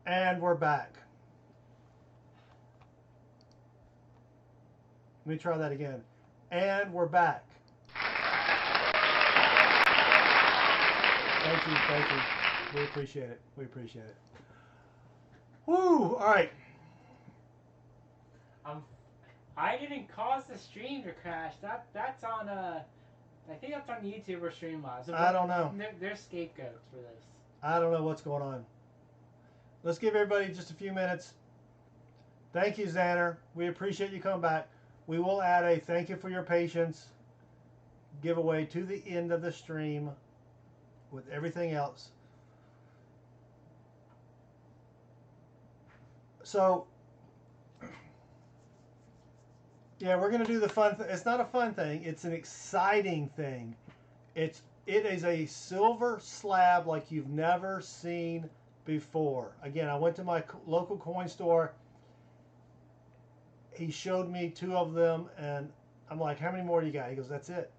And we're back. Let me try that again. And we're back. Thank you, thank you. We appreciate it. We appreciate it. Woo! All right. I didn't cause the stream to crash. That's on I think that's on YouTube or Streamlabs. I don't know. They're scapegoats for this. I don't know what's going on. Let's give everybody just a few minutes. Thank you, Xander. We appreciate you coming back. We will add a thank you for your patience giveaway to the end of the stream with everything else. So, yeah, we're going to do the fun thing. It's not a fun thing. It's an exciting thing. It is a silver slab like you've never seen before. Again, I went to my local coin store. He showed me 2 of them, and I'm like, how many more do you got? He goes, that's it.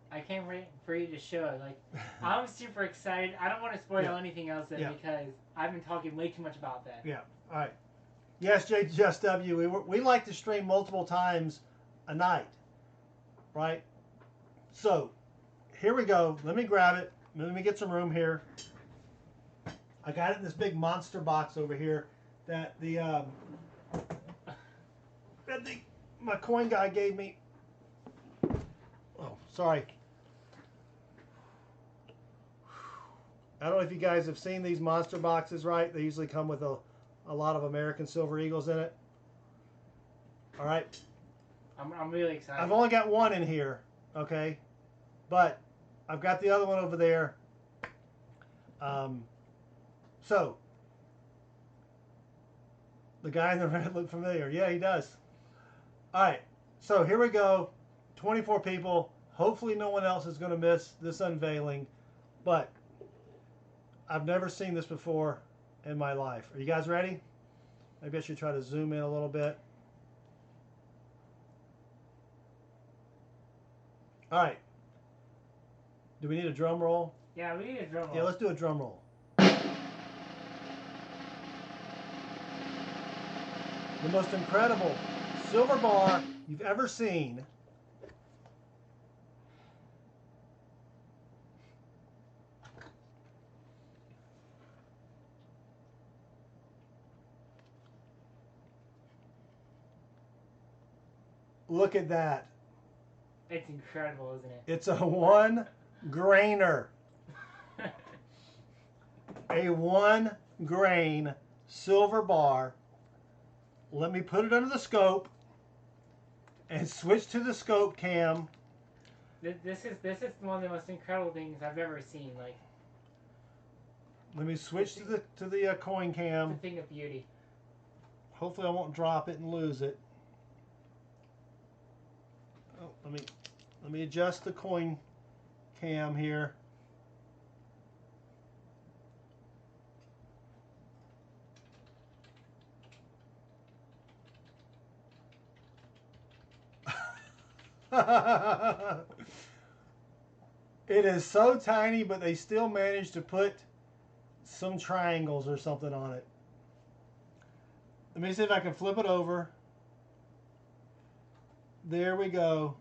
I can't wait for you to show it. Like, I'm super excited. I don't want to spoil anything else then because I've been talking way too much about that. Yeah. All right. Yes, Just W. We like to stream multiple times a night, right? So, here we go. Let me grab it. Let me get some room here. I got it in this big monster box over here that my coin guy gave me. Oh, sorry. I don't know if you guys have seen these monster boxes, right? They usually come with a lot of American Silver Eagles in it. All right. I'm really excited. I've only got one in here, okay? But I've got the other one over there. So, the guy in the red looked familiar. Yeah, he does. All right. So, here we go. 24 people. Hopefully no one else is going to miss this unveiling. But I've never seen this before in my life. Are you guys ready? Maybe I should try to zoom in a little bit. All right. Do we need a drum roll? Yeah, we need a drum roll. Yeah, let's do a drum roll. The most incredible silver bar you've ever seen. Look at that. It's incredible, isn't it? It's a 1-grainer. A 1-grain silver bar. Let me put it under the scope and switch to the scope cam. This is one of the most incredible things I've ever seen. Like, let me switch to the coin cam. It's a thing of beauty. Hopefully I won't drop it and lose it. Oh, let me adjust the coin cam here. It is so tiny, but they still managed to put some triangles or something on it. Let me see if I can flip it over. There we go.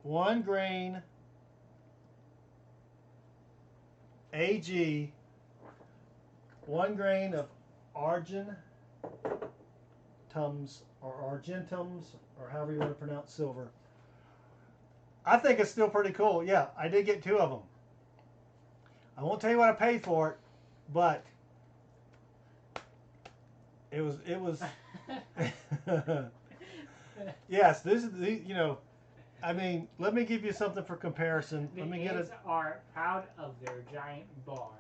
One grain AG, 1 grain of argentums or however you want to pronounce silver. I think it's still pretty cool. Yeah, I did get 2 of them. I won't tell you what I paid for it, but it was yes, this is the, you know, I mean, let me give you something for comparison. The let me get it. are proud of their giant bar.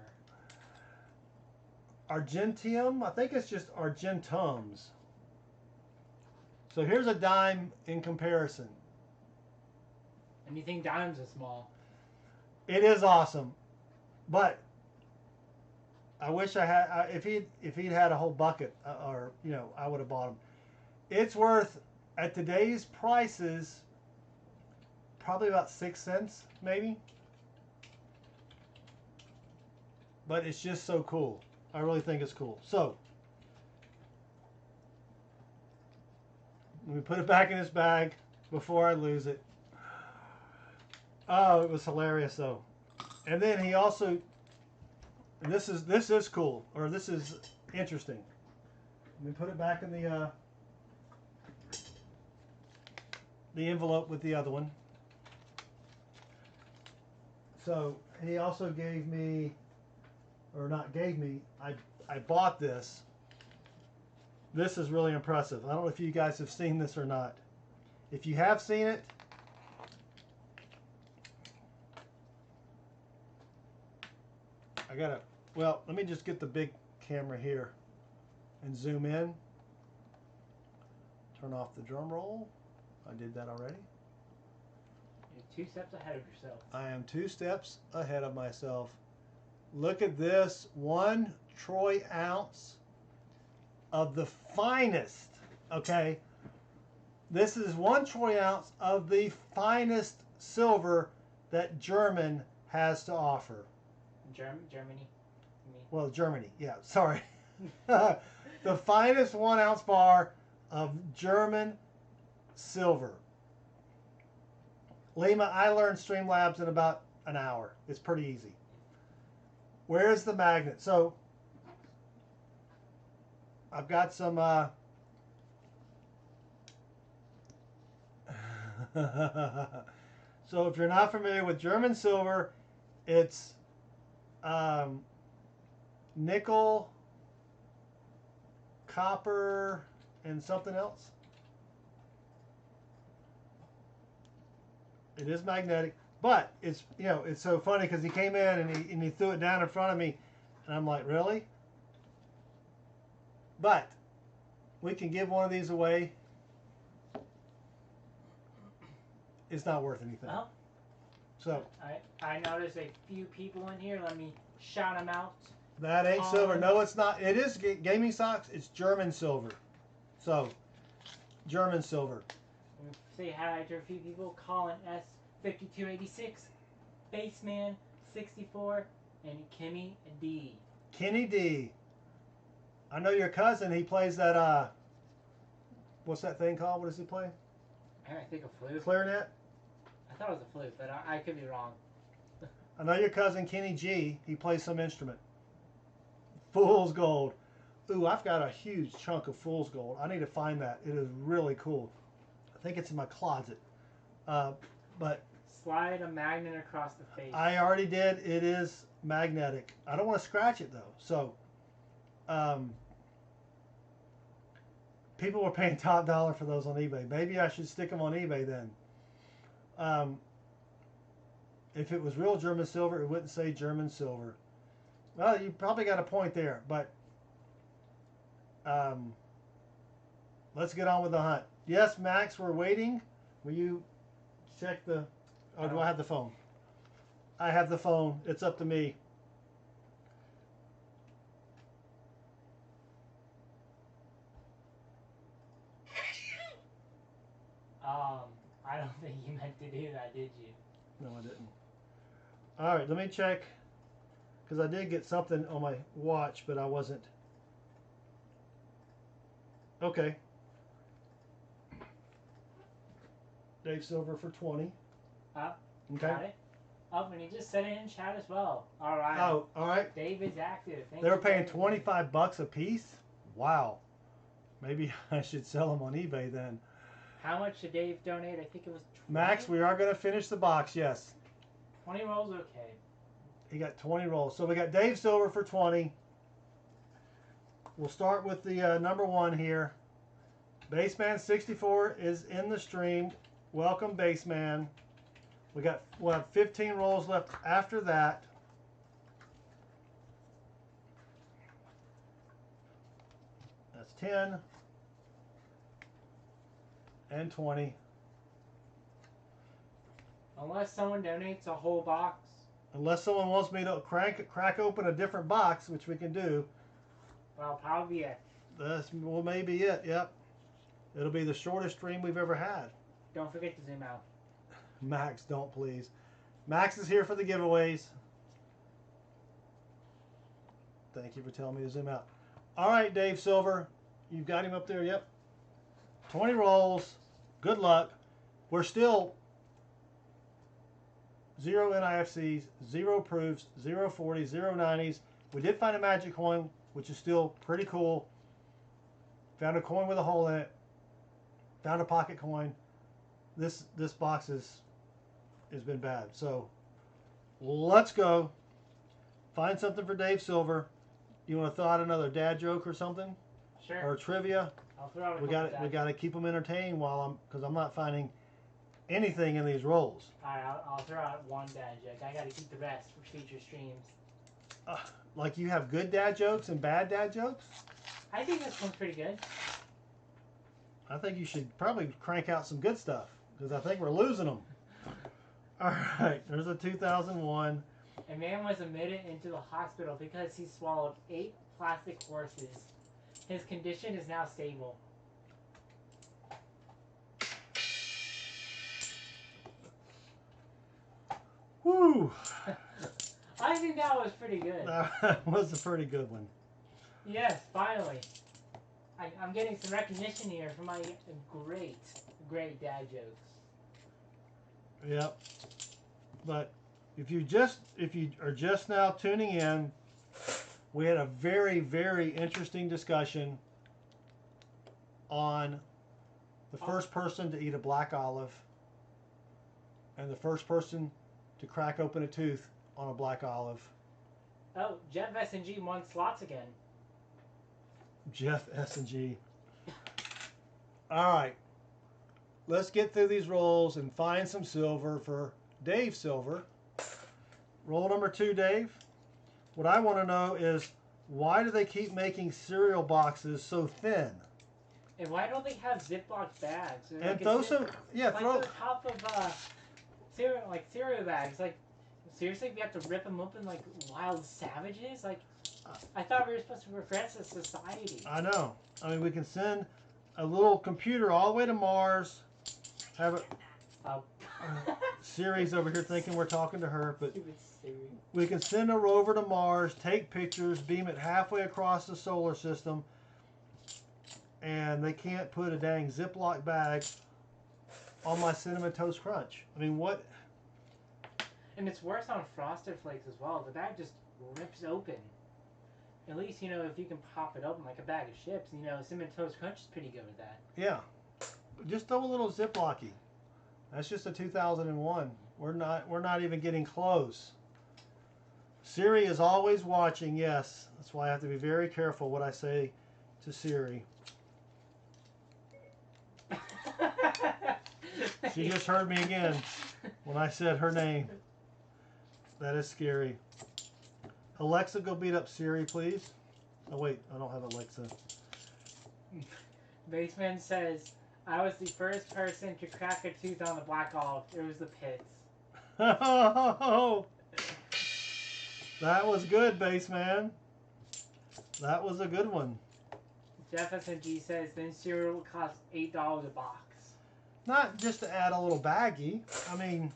Argentium, I think it's just argentums. So here's a dime in comparison. And you think dimes are small? It is awesome, but I wish I had. If he'd had a whole bucket, or you know, I would have bought them. It's worth at today's prices probably about 6 cents, maybe. but it's just so cool. I really think it's cool. So let me put it back in this bag before I lose it. Oh, it was hilarious though. And then he also, and this is cool, or this is interesting. Let me put it back in the envelope with the other one. So he also gave me, or not gave me, I bought this. This is really impressive. I don't know if you guys have seen this or not. If you have seen it, well, let me just get the big camera here and zoom in. Turn off the drum roll. I did that already. You're 2 steps ahead of yourself. I am 2 steps ahead of myself. Look at this, 1 troy ounce of the finest, okay? This is 1 troy ounce of the finest silver that German has to offer. Germany? Well, Germany, yeah, sorry. The finest 1 ounce bar of German silver. Lima, I learned Streamlabs in about an hour. It's pretty easy. Where's the magnet? So I've got some so if you're not familiar with German silver, it's nickel, copper, and something else. It is magnetic, but it's, you know, it's so funny because he came in and he threw it down in front of me, and I'm like, really? But we can give one of these away. It's not worth anything. Well, so I noticed a few people in here. Let me shout them out. That ain't silver. No, it's not. It is gaming socks. It's German silver. So, German silver. Say hi to a few people. Colin S. 5286, Baseman 64, and Kimmy D. Kenny D. I know your cousin. He plays that. What's that thing called? What does he play? I think a flute. Clarinet. I thought it was a flute, but I could be wrong. I know your cousin Kenny G. He plays some instrument. Fool's gold. Ooh, I've got a huge chunk of fool's gold. I need to find that. It is really cool. I think it's in my closet. But slide a magnet across the face. I already did. It is magnetic. I don't want to scratch it though. So, people were paying top dollar for those on eBay. Maybe I should stick them on eBay then. If it was real German silver, it wouldn't say German silver. Well, you probably got a point there, but let's get on with the hunt. Yes, Max, we're waiting. Will you check the... Oh, do I have the phone? I have the phone. It's up to me. I don't think you meant to do that, did you? No, I didn't. All right, let me check. Because I did get something on my watch, but I wasn't. Okay. Dave Silver for 20. Okay. Got it. Oh, and he just said it in chat as well. All right. Oh, all right. Dave is active. They were paying $25 a piece? Wow. Maybe I should sell them on eBay then. How much did Dave donate? I think it was 20? Max, we are going to finish the box, yes. 20 rolls, okay. He got 20 rolls. So we got Dave Silver for 20. We'll start with the number 1 here. Baseman 64 is in the stream. Welcome, Baseman. We'll have 15 rolls left after that. That's 10 and 20. Unless someone donates a whole box. Unless someone wants me to crack open a different box, which we can do. Well, probably it. That's well, maybe it. Yep. It'll be the shortest stream we've ever had. Don't forget to zoom out. Max, don't please. Max is here for the giveaways. Thank you for telling me to zoom out. All right, Dave Silver. You've got him up there. Yep. 20 rolls. Good luck. We're still 0 NIFCs, 0 proofs, 0 40s, 0 90s. We did find a magic coin, which is still pretty cool. Found a coin with a hole in it. Found a pocket coin. This box has been bad. So let's go. Find something for Dave Silver. You want to throw out another dad joke or something? Sure. Or trivia? I'll throw out a We got to keep them entertained because I'm not finding anything in these rolls. All right, I'll throw out one dad joke. I got to keep the rest for future streams. Like you have good dad jokes and bad dad jokes? I think this one's pretty good. I think you should probably crank out some good stuff because I think we're losing them. All right, there's a 2001. A man was admitted into the hospital because he swallowed 8 plastic horses. His condition is now stable. Woo! I think that was pretty good. That was a pretty good one. Yes, finally. I'm getting some recognition here for my great dad jokes. Yep. But if you are just now tuning in, we had a very, very interesting discussion on the first person to eat a black olive and the first person to crack open a tooth on a black olive. Oh, Jeff S&G won slots again. Jeff S&G. All right. Let's get through these rolls and find some silver for Dave Silver. Roll number 2, Dave. What I want to know is why do they keep making cereal boxes so thin? And why don't they have Ziploc bags? Or And throw some, yeah, like throw. the top of cereal bags. Like, seriously, we have to rip them open like wild savages? Like, I thought we were supposed to progress as society. I know. I mean, we can send a little computer all the way to Mars. Have it. Siri's over here thinking we're talking to her, but we can send a rover to Mars, take pictures, beam it halfway across the solar system, and they can't put a dang Ziploc bag on my Cinnamon Toast Crunch. I mean, what? And it's worse on Frosted Flakes as well. The bag just rips open. At least, you know, if you can pop it open like a bag of chips, you know, Cinnamon Toast Crunch is pretty good with that. Yeah. Just throw a little Ziploc-y. That's just a 2001. We're not even getting close. Siri is always watching, yes. That's why I have to be very careful what I say to Siri. She just heard me again when I said her name. That is scary. Alexa, go beat up Siri, please. Oh, wait. I don't have Alexa. Baseman says, I was the first person to crack a tooth on the black olive. It was the pits. Oh, that was good, Baseman. That was a good one. Jeff S&G says, then cereal will cost $8 a box. Not just to add a little baggie. I mean...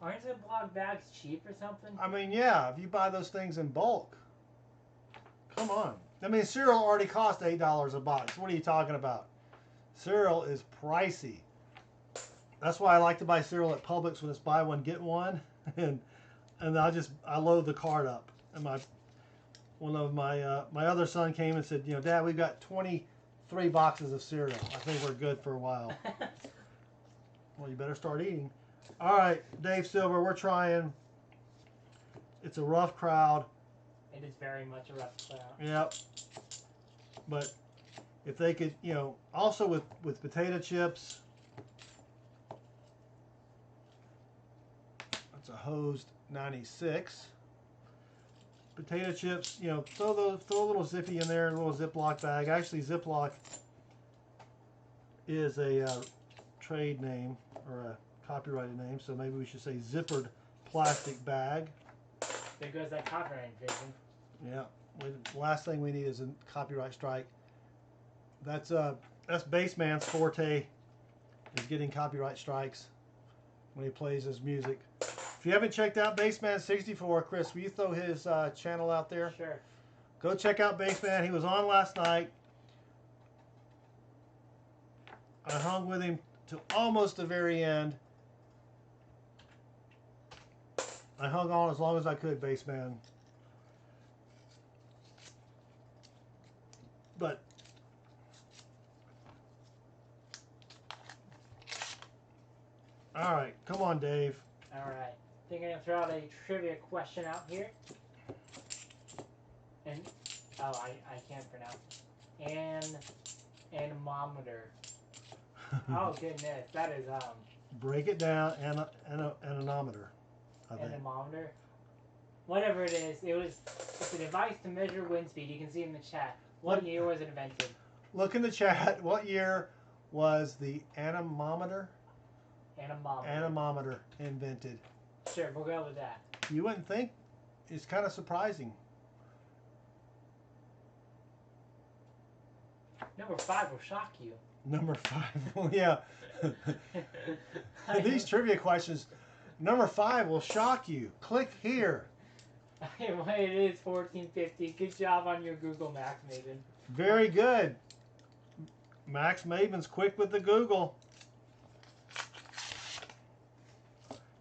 Aren't Ziploc bags cheap or something? I mean, yeah, if you buy those things in bulk. Come on. I mean, cereal already cost $8 a box. What are you talking about? Cereal is pricey. That's why I like to buy cereal at Publix when it's buy one, get one. And I load the cart up. And one of my other son came and said, you know, Dad, we've got 23 boxes of cereal. I think we're good for a while. Well, you better start eating. All right, Dave Silver, we're trying. It's a rough crowd. It is very much a rough crowd. Yep. But if they could, you know, also with potato chips. That's a hosed 96. Potato chips, you know, throw a little zippy in there, a little Ziploc bag. Actually, Ziploc is a trade name or a copyrighted name, so maybe we should say zippered plastic bag. There goes that copyright infringement. Yeah. The last thing we need is a copyright strike. That's Bassman's forte, is getting copyright strikes when he plays his music. If you haven't checked out Baseman64, Chris, will you throw his channel out there? Sure. Go check out Baseman. He was on last night. I hung with him to almost the very end. I hung on as long as I could, Baseman. But all right, come on, Dave. All right. I think I'm gonna throw out a trivia question out here. And I can't pronounce it. Anemometer. Oh goodness, that is Break it down. Anemometer. I think. anemometer. Whatever it is, it's a device to measure wind speed. You can see in the chat. What year was it invented? Look in the chat. What year was the anemometer? Anemometer. Anemometer invented. Sure, we'll go with that. You wouldn't think. It's kind of surprising. Number 5 will shock you. Number 5. Well, yeah. These trivia questions. Number 5 will shock you. Click here. It is 1450. Good job on your Google Max, Maven. Very good. Max Maven's quick with the Google.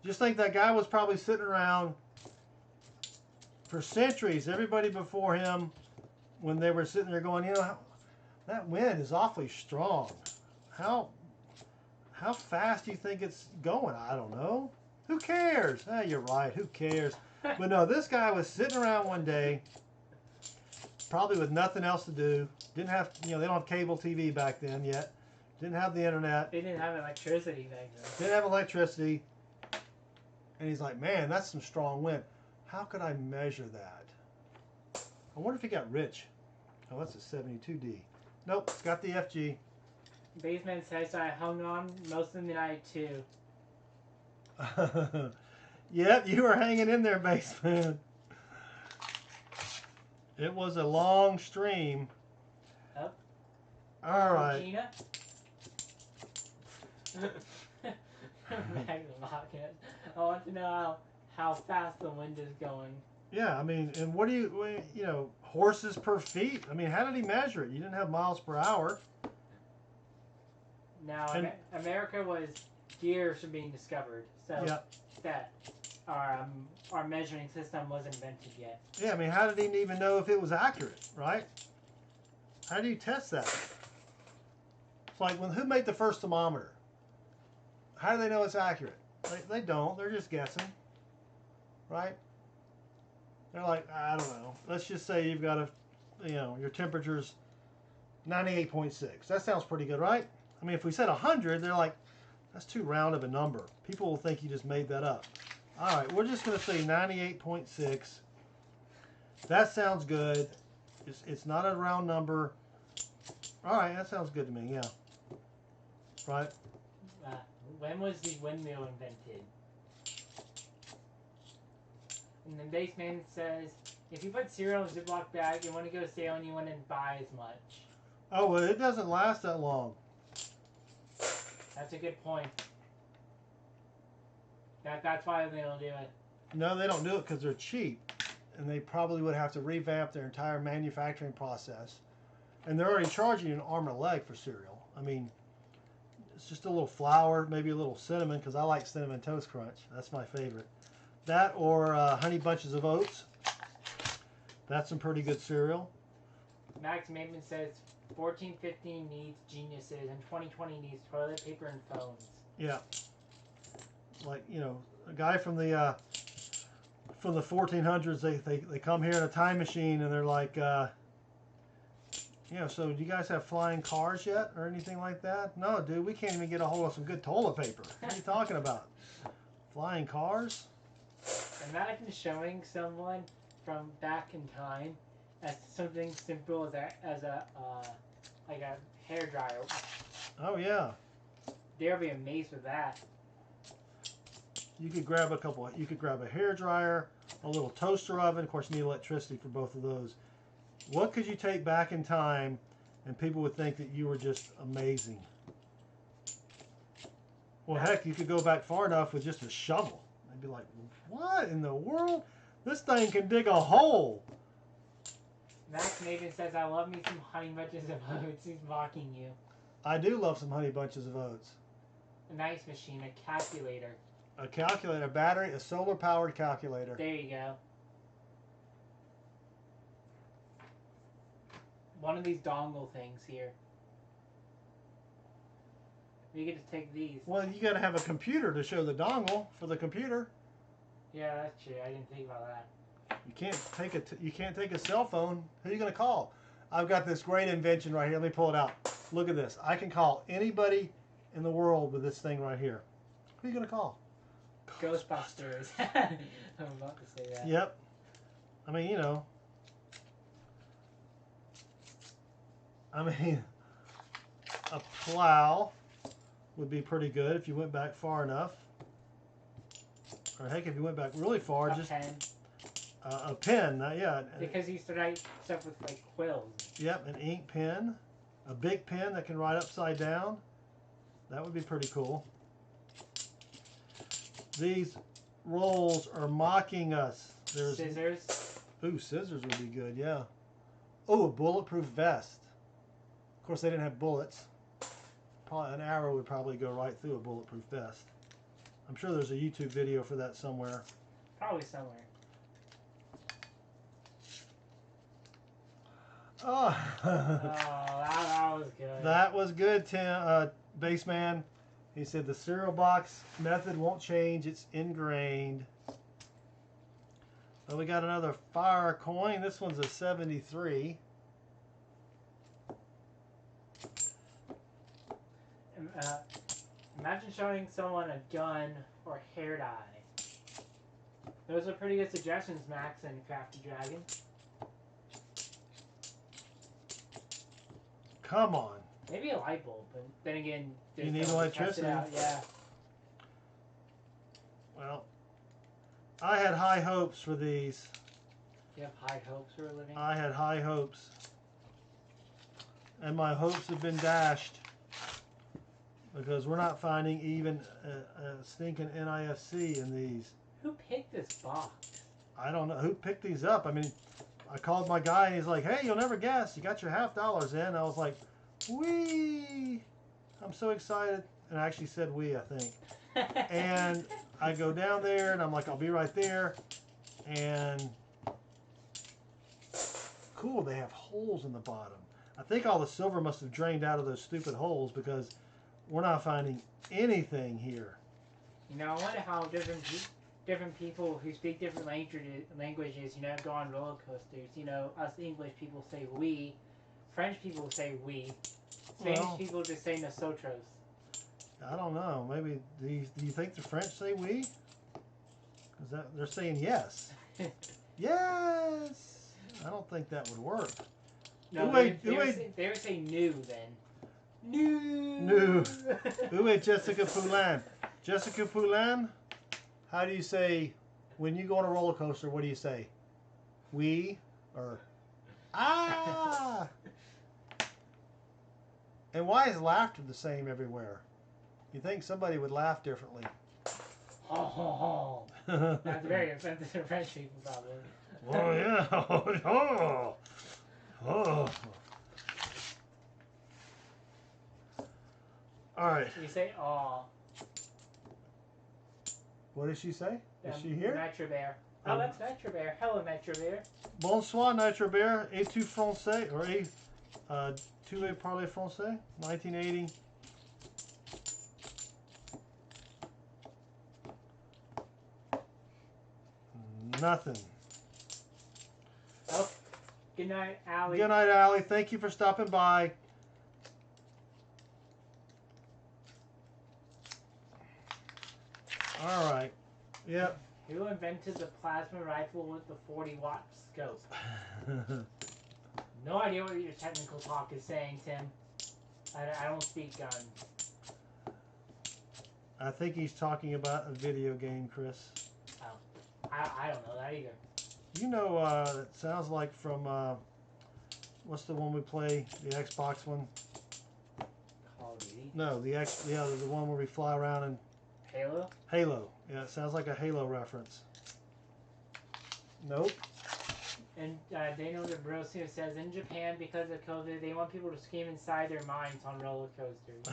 Just think that guy was probably sitting around for centuries. Everybody before him, when they were sitting there going, you know, that wind is awfully strong. How fast do you think it's going? I don't know. Who cares? You're right. Who cares? But no, this guy was sitting around one day, probably with nothing else to do. Didn't have, they don't have cable TV back then yet. Didn't have the internet. They didn't have electricity back then. Didn't have electricity. And he's like, man, that's some strong wind. How could I measure that? I wonder if he got rich. Oh, that's a 72D. Nope, it's got the FG. Baseman says I hung on most of the night too. Yep, you were hanging in there, Baseman. It was a long stream. Yep. All right. Gina? I want to know how fast the wind is going. Yeah, I mean, and what do you, horses per feet? I mean, how did he measure it? You didn't have miles per hour. Now, America was gears were being discovered, so yeah. that our measuring system wasn't invented yet. Yeah, I mean, how did he even know if it was accurate, right? How do you test that? It's like, who made the first thermometer? How do they know it's accurate? They don't. They're just guessing, right? They're like, I don't know. Let's just say you've got your temperature's 98.6. That sounds pretty good, right? I mean, if we said 100, they're like, that's too round of a number. People will think you just made that up. All right, we're just going to say 98.6. That sounds good. It's not a round number. All right, that sounds good to me, yeah. Right? When was the windmill invented? And then Baseman says, if you put cereal in a Ziploc bag, you want to go stale and you wouldn't buy as much. Oh, well, it doesn't last that long. That's a good point. That's why they don't do it. No, they don't do it because they're cheap. And they probably would have to revamp their entire manufacturing process. And they're already charging you an arm and a leg for cereal. I mean, it's just a little flour, maybe a little cinnamon, because I like Cinnamon Toast Crunch. That's my favorite. That or Honey Bunches of Oats. That's some pretty good cereal. Max Maven says 1415 needs geniuses and 2020 needs toilet paper and phones. Yeah. Like, a guy from the 1400s, they come here in a time machine and they're like, so do you guys have flying cars yet or anything like that? No, dude, we can't even get a hold of some good toilet paper. What are you talking about? Flying cars? Imagine showing someone from back in time as something simple as a hair dryer. Oh yeah. They'll be amazed with that. You could grab a hair dryer, a little toaster oven. Of course, you need electricity for both of those. What could you take back in time and people would think that you were just amazing? Well, heck, you could go back far enough with just a shovel. They'd be like, what in the world? This thing can dig a hole. Max Maven says, I love me some honey bunches of oats. He's mocking you. I do love some honey bunches of oats. A nice machine, a calculator. A calculator, a battery, a solar powered calculator. There you go. One of these dongle things here. You get to take these. Well, you got to have a computer to show the dongle for the computer. Yeah, that's true. I didn't think about that. You can't take a cell phone. Who are you going to call? I've got this great invention right here. Let me pull it out. Look at this. I can call anybody in the world with this thing right here. Who are you going to call? Ghostbusters. I'm about to say that. Yep. I mean, you know. I mean, a plow would be pretty good if you went back far enough. Or heck, if you went back really far, A just pen. A pen. Yeah. Because he used to write stuff with like quills. Yep, an ink pen, a big pen that can write upside down. That would be pretty cool. These rolls are mocking us. There's Scissors. Ooh, scissors would be good, yeah. Oh, a bulletproof vest. Of course, they didn't have bullets. Probably an arrow would probably go right through a bulletproof vest. I'm sure there's a YouTube video for that somewhere. Probably somewhere. Oh, that was good. that was good, Tim. Baseman. He said the cereal box method won't change. It's ingrained. Well, we got another fire coin. This one's a 73. Imagine showing someone a gun or hair dye. Those are pretty good suggestions, Max and Crafty Dragon. Come on. Maybe a light bulb, but then again, You need electricity. Yeah. Well, I had high hopes for these. You have high hopes for a living? I had high hopes. And my hopes have been dashed. Because we're not finding even a stinking NIFC in these. Who picked this box? I don't know. Who picked these up? I mean, I called my guy and he's like, hey, you'll never guess. You got your $50 in. I was like, wee. I'm so excited. And I actually said we, I think. And I go down there and I'm like, I'll be right there. And cool, they have holes in the bottom. I think all the silver must have drained out of those stupid holes because we're not finding anything here. You know, I wonder how different people who speak different languages, you know, go on roller coasters. You know, us English people say we, French people say we, Spanish people just say nosotros. I don't know. Maybe do you think the French say we? Because they're saying yes. Yes. I don't think that would work. No, they would say new then. New. Who is Jessica Poulin? Jessica Poulin, how do you say, when you go on a roller coaster, what do you say? We or ah? And why is laughter the same everywhere? You think somebody would laugh differently. Ho, ho, ho. That's very offensive to French people, probably. Oh, yeah. Oh. Oh. All right. You say aw. What did she say? Is she here? Nitro Bear. Oh, that's Nitro Bear. Hello, Nitro Bear. Bonsoir, Nitro Bear. Et tu français? Or tu es parler français? 1980. Nothing. Oh, good night, Allie. Good night, Allie. Thank you for stopping by. All right. Yep. Who invented the plasma rifle with the 40-watt scope? No idea what your technical talk is saying, Tim. I don't speak guns. I think he's talking about a video game, Chris. Oh, I don't know that either. You know, it sounds like from, what's the one we play? The Xbox one? Call of Duty? No, the one where we fly around and Halo? Halo. Yeah, it sounds like a Halo reference. Nope. And Daniel Ambrosio says, in Japan, because of COVID, they want people to scream inside their minds on roller coasters.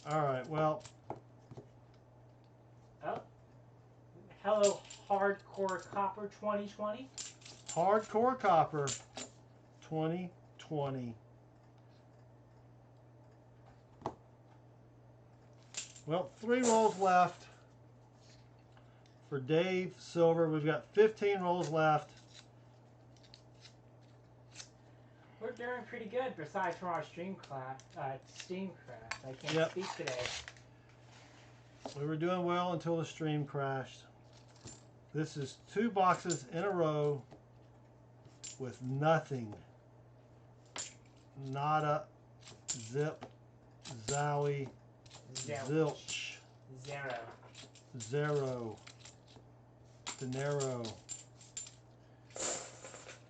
All right, well. Oh. Hello, Hardcore Copper 2020. Hardcore Copper 2020. Well, 3 rolls left for Dave Silver. We've got 15 rolls left. We're doing pretty good, besides from our stream crash. I can't Yep. speak today. We were doing well until the stream crashed. This is 2 boxes in a row with nothing. Nada, zip, zowie, zilch, zero, dinero.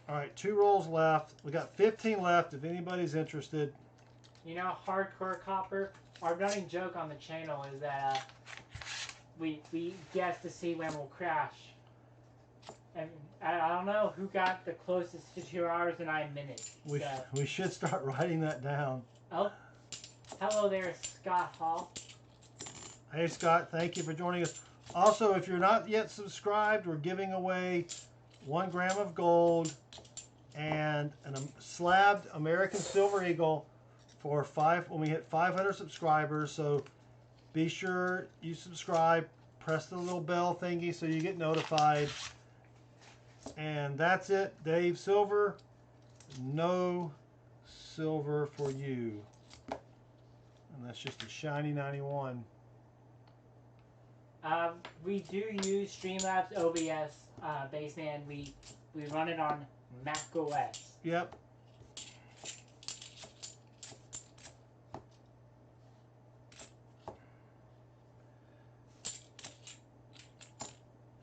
All right, 2 rolls left. We got 15 left if anybody's interested. You know, Hardcore Copper, our running joke on the channel is that we guess to see when we'll crash. And I don't know who got the closest to 2 hours and 9 minutes. We should start writing that down. Oh, hello there, Scott Hall. Hey, Scott, thank you for joining us. Also, if you're not yet subscribed, we're giving away 1 gram of gold and a slabbed American Silver Eagle for when we hit 500 subscribers. So be sure you subscribe, press the little bell thingy so you get notified. And that's it, Dave Silver. No silver for you. And that's just a shiny 91. We do use Streamlabs OBS baseband. We run it on Mac OS. Yep.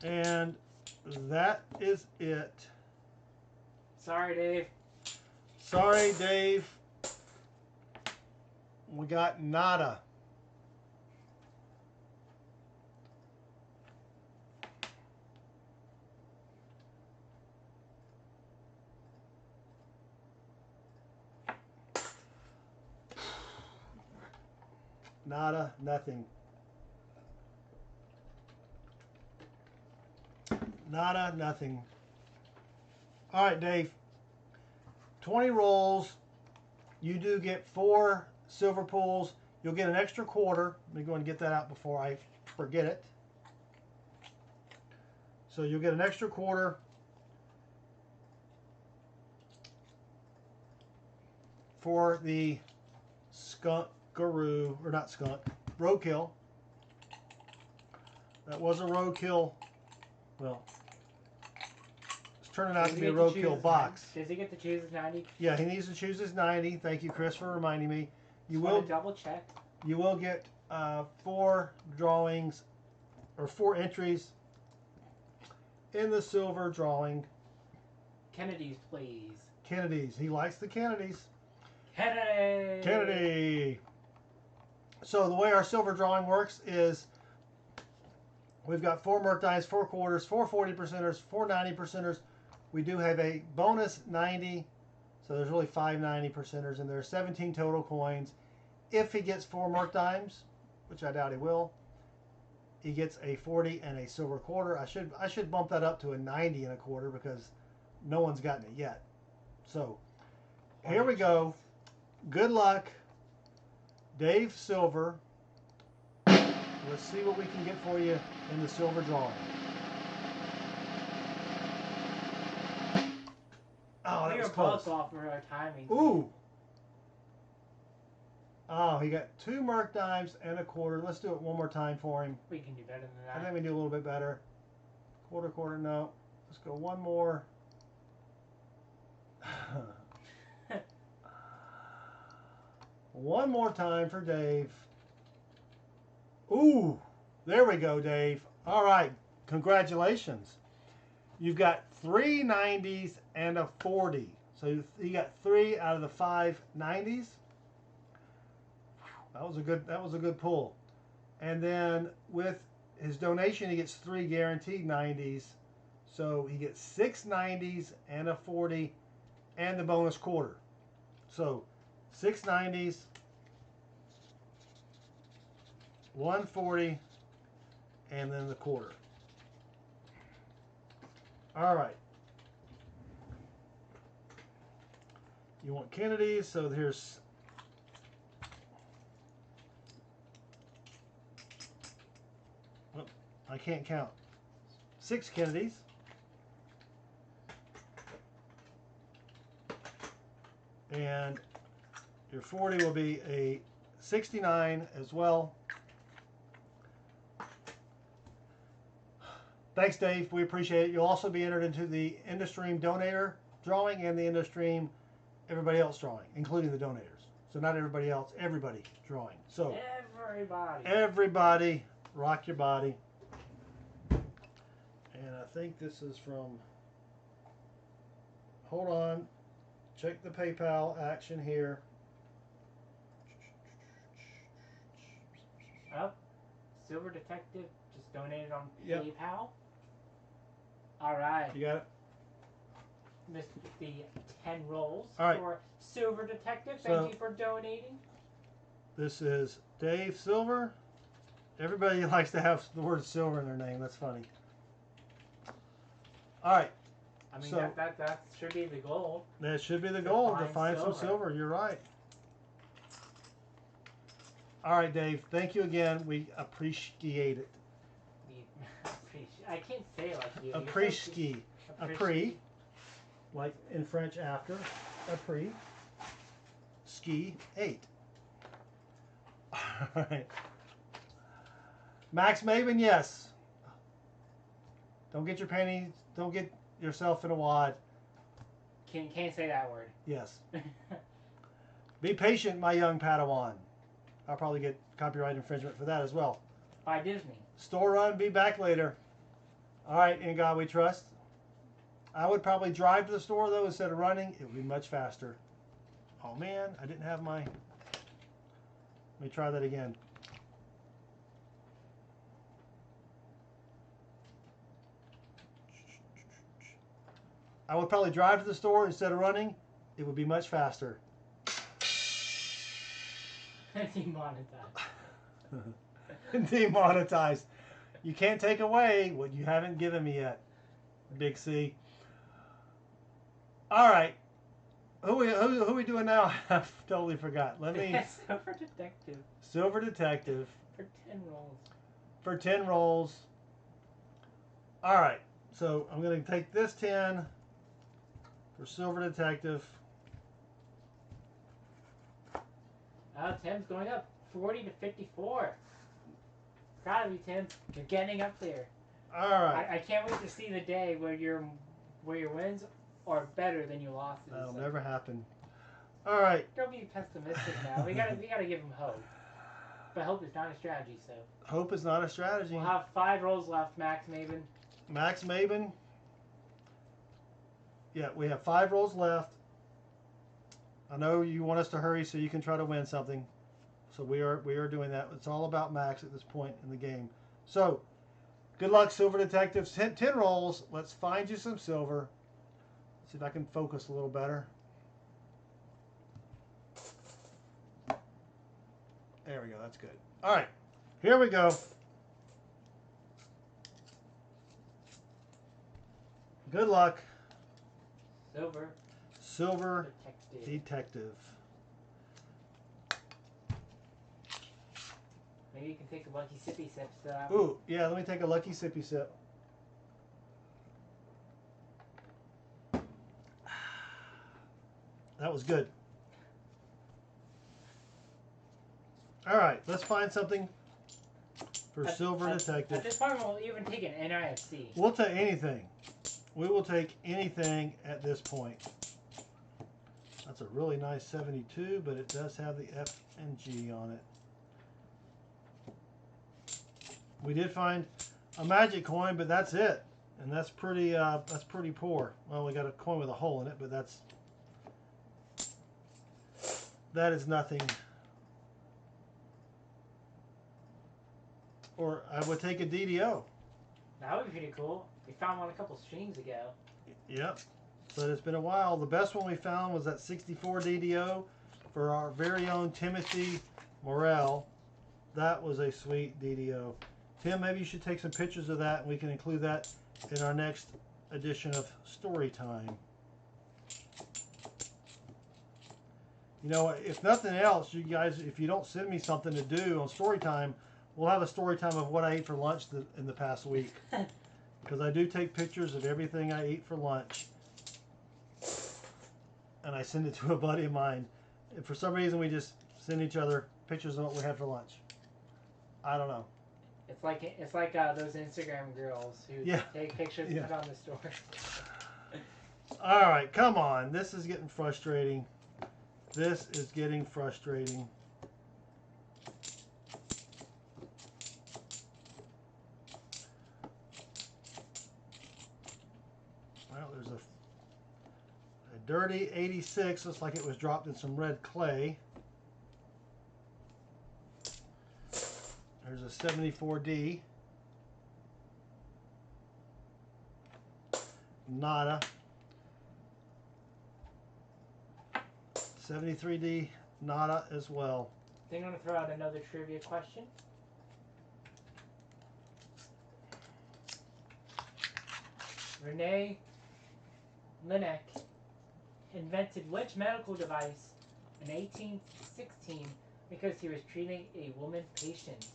And that is it. Sorry, Dave. Sorry, Dave. We got nada. Nada, nothing. Nada, nothing. All right, Dave. 20 rolls. You do get 4 silver pools. You'll get an extra quarter. Let me go and get that out before I forget it. So you'll get an extra quarter for the Skunk-garoo, or not skunk, roadkill. That was a roadkill. Well, it's turning out to be a roadkill box. Does he get to choose his 90? Yeah, he needs to choose his 90. Thank you, Chris, for reminding me. You will will double check. You will get 4 drawings or 4 entries in the silver drawing. Kennedy's, please. Kennedy's. He likes the Kennedys. Kennedy. Kennedy. So the way our silver drawing works is we've got 4 merc dimes, 4 quarters, 4 40%ers, 4 90%ers. We do have a bonus 90. So there's really 5 90%ers and there's 17 total coins. If he gets 4 merc dimes, which I doubt he will, he gets a 40 and a silver quarter. I should bump that up to a 90 and a quarter because no one's gotten it yet. So here we go. Good luck, Dave Silver. Let's see what we can get for you in the silver drawing. Oh, that was close. Off for our timing. Ooh. Oh, he got 2 merc dimes and a quarter. Let's do it one more time for him. We can do better than that. I think we can do a little bit better. Quarter, no. Let's go one more. One more time for Dave. Ooh, there we go, Dave. All right, congratulations. You've got 3 90s and a 40. So you got 3 out of the 5 90s. That was a good pull. And then with his donation, he gets 3 guaranteed 90s. So he gets 6 90s and a 40 and the bonus quarter. So 6 90s, 140, and then the quarter. All right. You want Kennedy's, so here's I can't count. 6 Kennedys. And your 40 will be a 69 as well. Thanks, Dave. We appreciate it. You'll also be entered into the InduStream donator drawing and the InduStream everybody else drawing, including the donators. So not everybody else, everybody drawing. So everybody, rock your body. And I think this is from, hold on, check the PayPal action here. Oh, Silver Detective just donated on Yep. PayPal. All right. You got it? Missed the 10 rolls All right. for Silver Detective. Thank you for donating. This is Dave Silver. Everybody likes to have the word silver in their name. That's funny. All right. I mean, so, that should be the goal. That should be the goal, to find some silver. You're right. All right, Dave. Thank you again. We appreciate it. I can't say it like you. Appreciate. Après. Like in French, after. Après. Ski. 8. All right. Max Maven, yes. Don't get your panties. Don't get yourself in a wad. Can't say that word. Yes. Be patient, my young Padawan. I'll probably get copyright infringement for that as well. By Disney. Store run, be back later. All right, in God we trust. I would probably drive to the store, though, instead of running. It would be much faster. Oh, man, I didn't have my... Let me try that again. I would probably drive to the store instead of running. It would be much faster. Demonetized. Demonetized. You can't take away what you haven't given me yet, Big C. All right. Who we doing now? I've totally forgot. Let me... Silver Detective. Silver Detective. For 10 rolls. For 10 rolls. All right. So I'm going to take this 10 for Silver Detective. Tim's going up 40 to 54. Proud of you, Tim. You're getting up there. All right. I can't wait to see the day where your wins are better than your losses. That'll never happen. All right. Don't be pessimistic now. We gotta give him hope. But hope is not a strategy. So. Hope is not a strategy. We'll have 5 rolls left, Max Maven. Max Maven. Yeah, we have 5 rolls left. I know you want us to hurry so you can try to win something. So we are doing that. It's all about Max at this point in the game. So, good luck, Silver Detectives. 10 rolls. Let's find you some silver. See if I can focus a little better. There we go. That's good. All right. Here we go. Good luck. Silver Detective. Maybe you can take a lucky sippy sip. Ooh, yeah, let me take a lucky sippy sip. That was good. All right, let's find something for Silver Detective. At this point, we'll even take an NIFC. We'll take anything. We will take anything at this point. That's a really nice 72, but it does have the F and G on it. We did find a magic coin, but that's it, and that's pretty poor. Well, we got a coin with a hole in it, but that is nothing. Or I would take a DDO. That would be pretty cool. We found one a couple streams ago. Yep. But it's been a while. The best one we found was that 64 DDO for our very own Timothy Morel. That was a sweet DDO. Tim, maybe you should take some pictures of that and we can include that in our next edition of Story Time. You know, if nothing else, you guys, if you don't send me something to do on Story Time, we'll have a story time of what I ate for lunch in the past week. Because I do take pictures of everything I eat for lunch. And I send it to a buddy of mine. And for some reason, we just send each other pictures of what we had for lunch. I don't know. It's like those Instagram girls who take pictures and put on the story. All right, come on. This is getting frustrating. This is getting frustrating. Well, there's a dirty 86. Looks like it was dropped in some red clay. There's a 74D. Nada. 73D, nada as well. I think I'm going to throw out another trivia question. Rene Laennec invented which medical device in 1816 because he was treating a woman patient?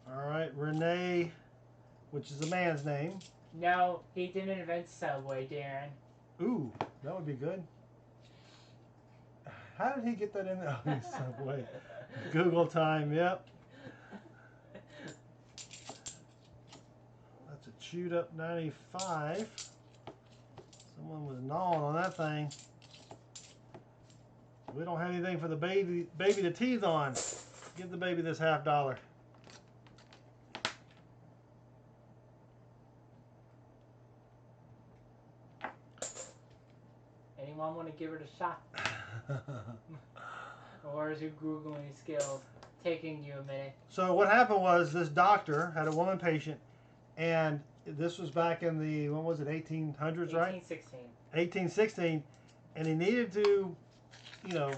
All right, Rene, which is a man's name. No, he didn't invent Subway, Darren. Ooh, that would be good. How did he get that in there? Oh, Subway. Google time, yep. That's a chewed up 95. Someone was gnawing on that thing. We don't have anything for the baby to teeth on. Give the baby this $50. Anyone want to give it a shot? Or is your Googling skills taking you a minute? So what happened was this doctor had a woman patient, and this was back in the, when was it, 1800s, right? 1816. 1816, and he needed to, you know,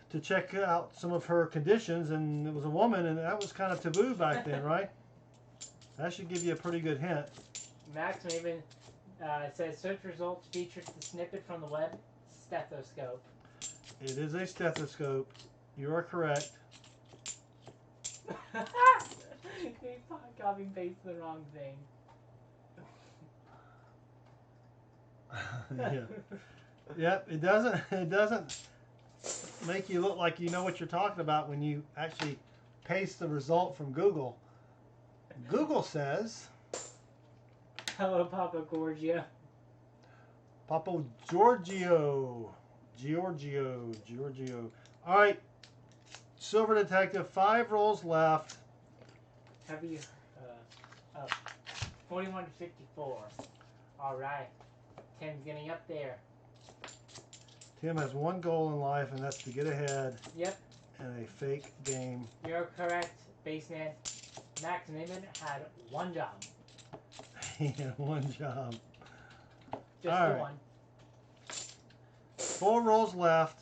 to check out some of her conditions, and it was a woman, and that was kind of taboo back then, right? That should give you a pretty good hint. Max Maven says search results featured the snippet from the web stethoscope. It is a stethoscope. You are correct. He's copy and paste the wrong thing. Yeah. Yep. It doesn't make you look like you know what you're talking about when you actually paste the result from Google. Google says, hello, Papa Giorgio. Papa Giorgio. All right. Silver Detective, 5 rolls left. Have you, 41 to 54. All right. Tim's getting up there. Tim has one goal in life, and that's to get ahead. Yep. In a fake game. You're correct, Baseman. Max Maven had one job. He had one job. Just all the right. one. 4 rolls left.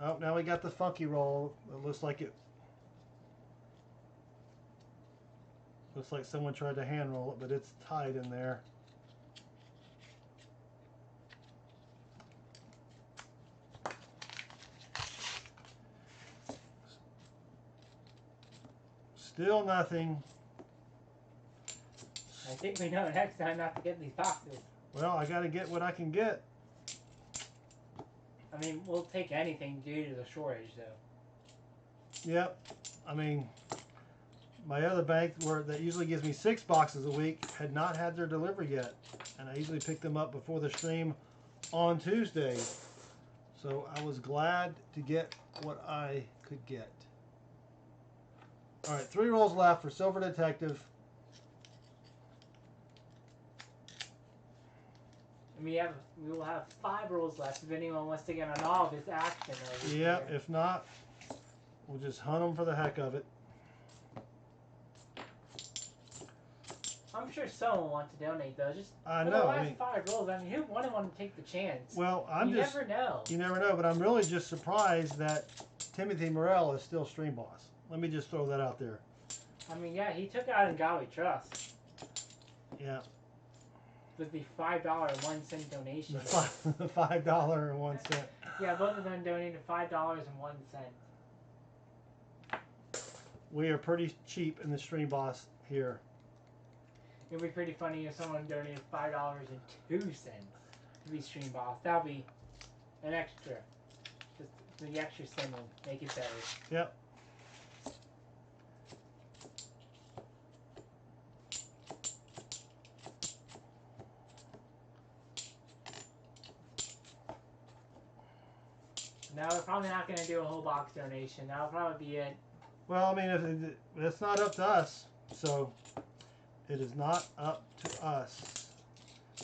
Oh, now we got the funky roll. It looks like someone tried to hand roll it, but it's tied in there. Still nothing. I think we know next time not to get these boxes. Well, I got to get what I can get. I mean, we'll take anything due to the shortage, though. Yep. I mean, my other bank that usually gives me 6 boxes a week had not had their delivery yet. And I usually pick them up before the stream on Tuesday. So I was glad to get what I could get. All right, 3 rolls left for Silver Detective. We will have 5 rolls left if anyone wants to get on all this action over Yeah, here. if not, we'll just hunt them for the heck of it. sure someone wants to donate though. Just I for know. the last 5 rolls. I mean, who wouldn't want to take the chance? Well, you never know. You never know, but I'm really just surprised that Timothy Morell is still stream boss. Let me just throw that out there. I mean, yeah, he took out Ngawi Trust. Yeah. With the $5.01 donation. The $5.01. Yeah, both of them donated $5.01. We are pretty cheap in the stream boss here. It'd be pretty funny if someone donated $5.02 to be stream boss. That'll be an extra. Just the extra cent will make it better. Yep. Now we're probably not going to do a whole box donation. That'll probably be it. Well, I mean, it's not up to us, so it is not up to us.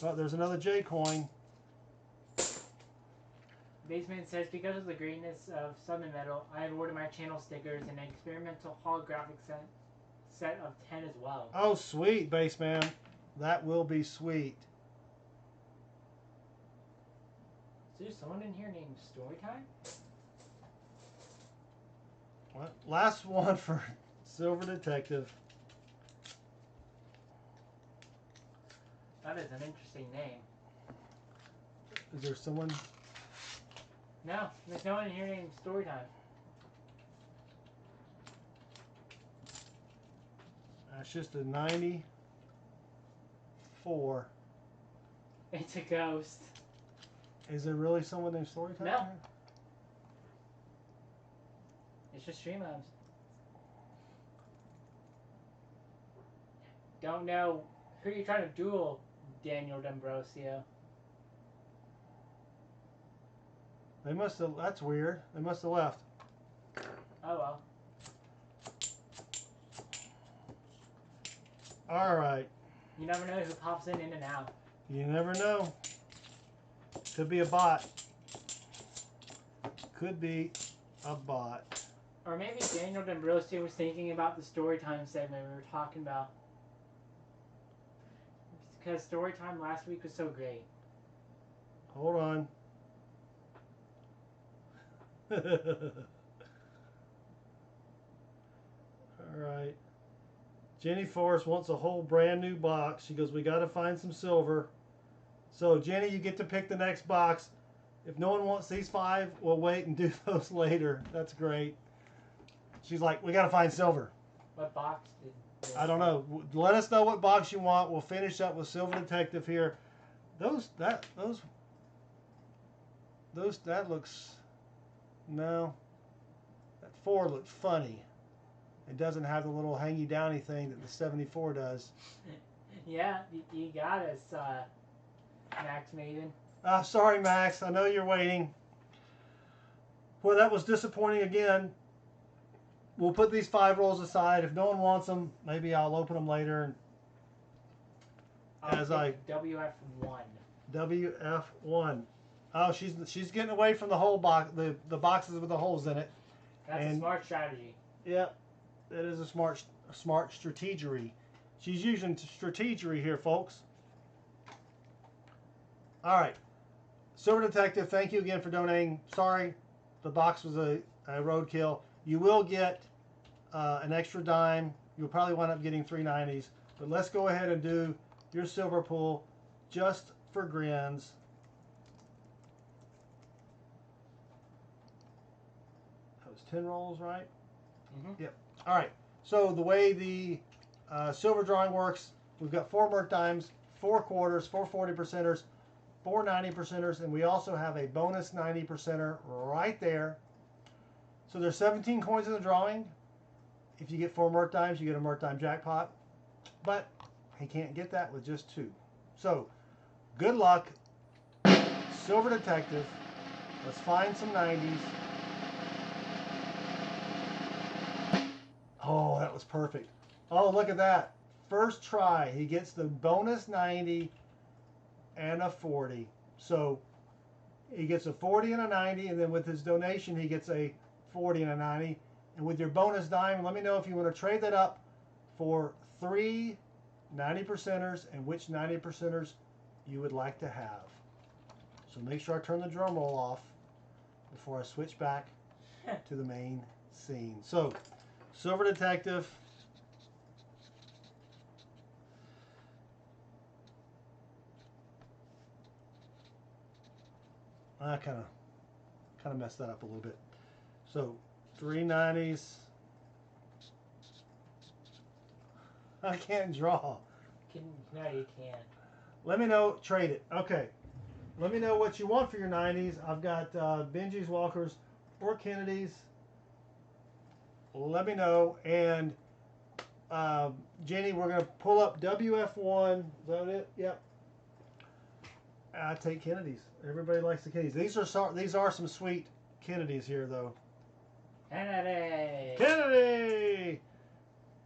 Well, there's another J coin. Basement says, because of the greatness of Southern Metal, I have ordered my channel stickers and an experimental holographic set of 10 as well. Oh, sweet, Baseman. That will be sweet. Is there someone in here named Storytime? What? Last one for Silver Detective. That is an interesting name. Is there someone? No, there's no one in here named Storytime. That's just a 94. It's a ghost. Is there really someone named Storytime? No. It's just Streamlabs. Don't know who you're trying to duel, Daniel D'Ambrosio. They must have. That's weird. They must have left. Oh well. All right. You never know who pops in and out. You never know. Could be a bot. Could be a bot. Or maybe Daniel D'Ambrosio was thinking about the Storytime segment we were talking about. Because Storytime last week was so great. Hold on. Alright. Jenny Forrest wants a whole brand new box. She goes, we got to find some silver. So, Jenny, you get to pick the next box. If no one wants these 5, we'll wait and do those later. That's great. She's like, we got to find silver. What box did this? I don't know. Let us know what box you want. We'll finish up with Silver Detective here. That looks, no. That 4 looks funny. It doesn't have the little hangy downy thing that the 74 does. Yeah, you got us, Max Maiden. Sorry, Max. I know you're waiting. Well, that was disappointing again. We'll put these 5 rolls aside. If no one wants them, maybe I'll open them later. WF1. WF1. Oh, she's getting away from the whole box, the boxes with the holes in it. That's a smart strategy. Yep, that is a smart strategery. She's using strategery here, folks. All right, Silver Detective, thank you again for donating. Sorry, the box was a roadkill. You will get an extra dime. You'll probably wind up getting 3 90s. But let's go ahead and do your silver pool just for grins. That was 10 rolls, right? Mm-hmm. Yep. All right. So the way the silver drawing works, we've got 4 merc dimes, 4 quarters, 4 40%ers, 4 90%ers, and we also have a bonus 90%er right there. So there's 17 coins in the drawing. If you get 4 merc dimes, you get a merc dime jackpot. But he can't get that with just 2. So good luck, Silver Detective. Let's find some 90s. Oh, that was perfect. Oh, look at that. First try, he gets the bonus 90 and a 40. So he gets a 40 and a 90, and then with his donation, he gets a 40 and a 90. And with your bonus dime, let me know if you want to trade that up for 3 90 percenters and which 90 percenters you would like to have. So make sure I turn the drum roll off before I switch back to the main scene. So, Silver Detective. I kind of messed that up a little bit. So 390s. I can't draw. No, you can't. Let me know. Trade it. Okay. Let me know what you want for your 90s. I've got Benji's, Walkers, or Kennedy's. Let me know. And Jenny, we're going to pull up WF1. Is that it? Yep. I take Kennedy's. Everybody likes the Kennedy's. These are some sweet Kennedy's here, though. Kennedy! Kennedy!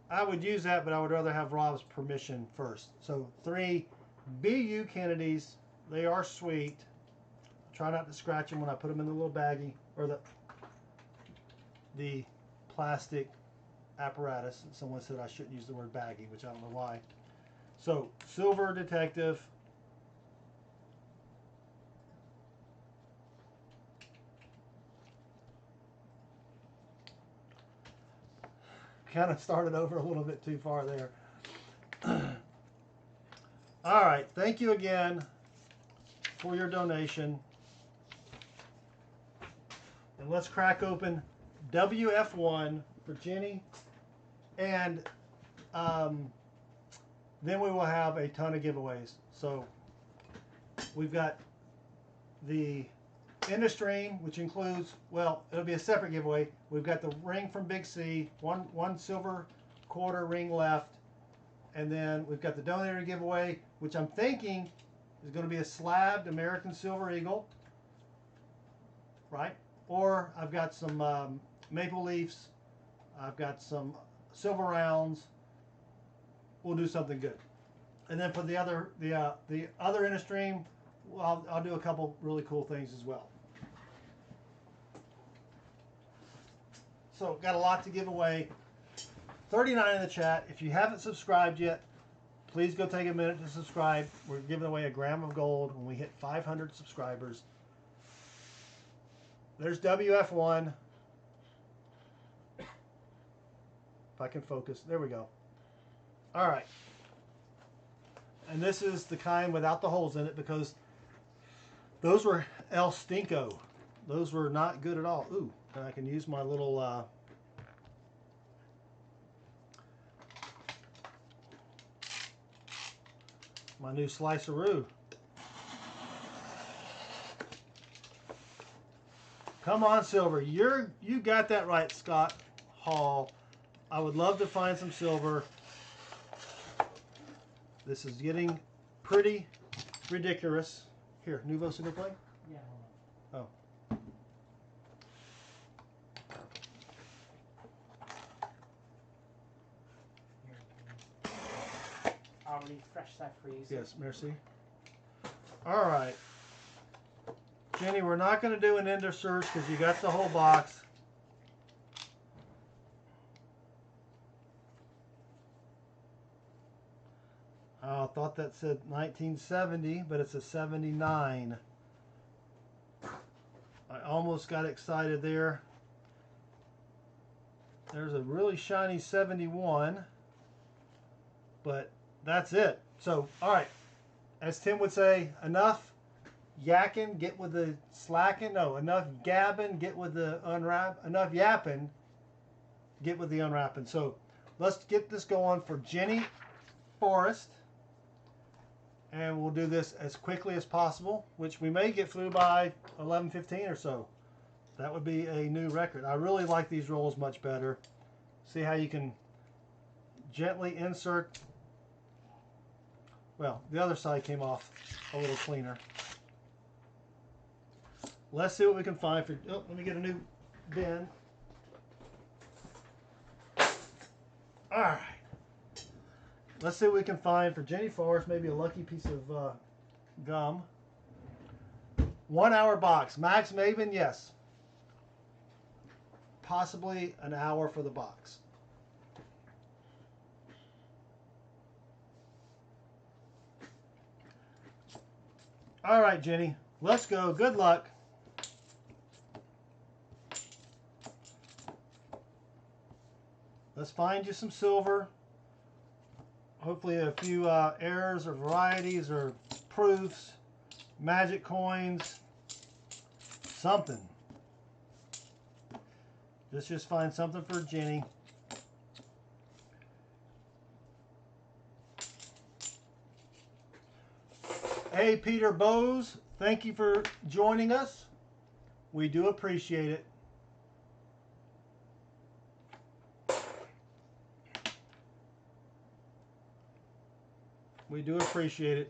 I would use that, but I would rather have Rob's permission first. So 3 BU Kennedys. They are sweet. Try not to scratch them when I put them in the little baggie or the plastic apparatus. Someone said I shouldn't use the word baggie, which I don't know why. So Silver Detective. Kind of started over a little bit too far there. All right, thank you again for your donation. And let's crack open WF1 for Jenny. And then we will have a ton of giveaways. So we've got the Industream, which includes, well, it'll be a separate giveaway. We've got the ring from Big C, one silver quarter ring left. And then we've got the donator giveaway, which I'm thinking is going to be a slabbed American Silver Eagle, right? Or I've got some Maple Leafs. I've got some silver rounds. We'll do something good. And then for the other Industream, well, I'll do a couple really cool things as well. So got a lot to give away. 39 in the chat. If you haven't subscribed yet, please go take a minute to subscribe. We're giving away a gram of gold when we hit 500 subscribers. There's WF1. If I can focus. There we go. All right. And this is the kind without the holes in it because those were El Stinko. Those were not good at all. Ooh, and I can use my little my new sliceroo. Come on, silver. You got that right, Scott Hall. I would love to find some silver. This is getting pretty ridiculous. Here, Nouveau S'il vous plaît? Yeah, hold Oh. on. I'll refresh that for you. Yes, merci. All right. Jenny, we're not going to do an ender search because you got the whole box. I thought that said 1970, but it's a 79. I almost got excited there. There's a really shiny 71, but that's it. So, all right, as Tim would say, enough yakking, get with the slacking. No, enough gabbing, get with the unwrap. Enough yapping, get with the unwrapping. So let's get this going for Jenny Forrest. And we'll do this as quickly as possible, which we may get through by 11:15 or so. That would be a new record. I really like these rolls much better. See how you can gently insert. Well, the other side came off a little cleaner. Let's see what we can find for. Oh, let me get a new bin. All right. Let's see what we can find for Jenny Forrest. Maybe a lucky piece of gum. 1 hour box. Max Maven, yes. Possibly an hour for the box. All right, Jenny. Let's go. Good luck. Let's find you some silver. Hopefully a few errors or varieties or proofs. Magic coins. Something. Let's just find something for Jenny. Hey, Peter Bowes, thank you for joining us. We do appreciate it. We do appreciate it.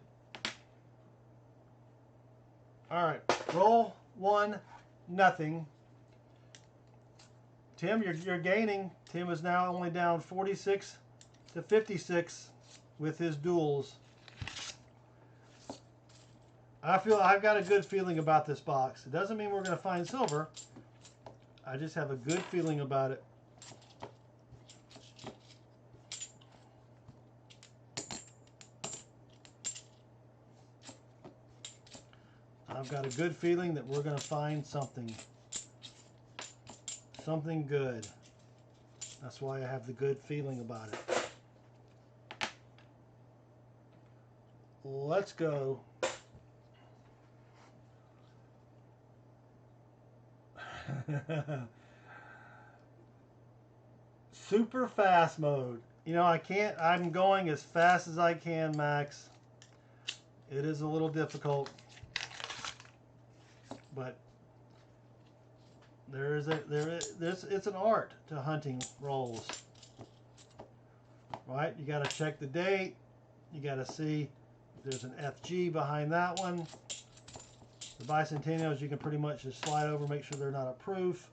All right, roll 1, nothing. Tim, you're gaining. Tim is now only down 46 to 56 with his duels. I've got a good feeling about this box. It doesn't mean we're going to find silver. I just have a good feeling about it. I've got a good feeling that we're going to find something. Something good. That's why I have the good feeling about it. Let's go. Super fast mode. You know, I'm going as fast as I can, Max. It is a little difficult. But it's an art to hunting rolls. Right? You got to check the date. You got to see if there's an FG behind that one. The bicentennials you can pretty much just slide over, make sure they're not a proof.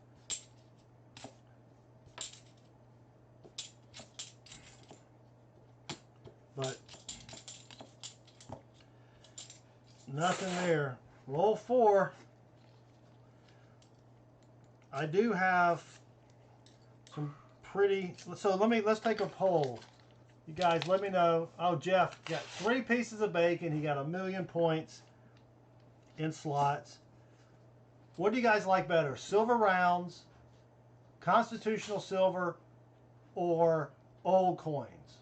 But nothing there. Roll 4. I do have some pretty, so let's take a poll. You guys let me know. Oh, Jeff got 3 pieces of bacon. He got 1,000,000 points in slots. What do you guys like better? Silver rounds, constitutional silver, or old coins?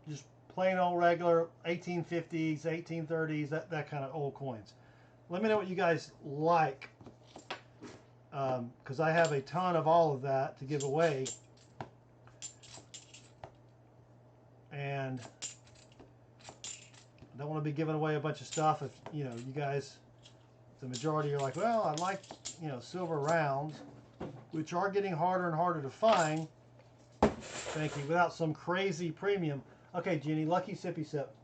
Just plain old regular 1850s, 1830s, that kind of old coins. Let me know what you guys like, because I have a ton of all of that to give away. And I don't want to be giving away a bunch of stuff if, you guys, the majority are like, well, I like, silver rounds, which are getting harder and harder to find. Thank you. Without some crazy premium. Okay, Jenny, lucky sippy sip.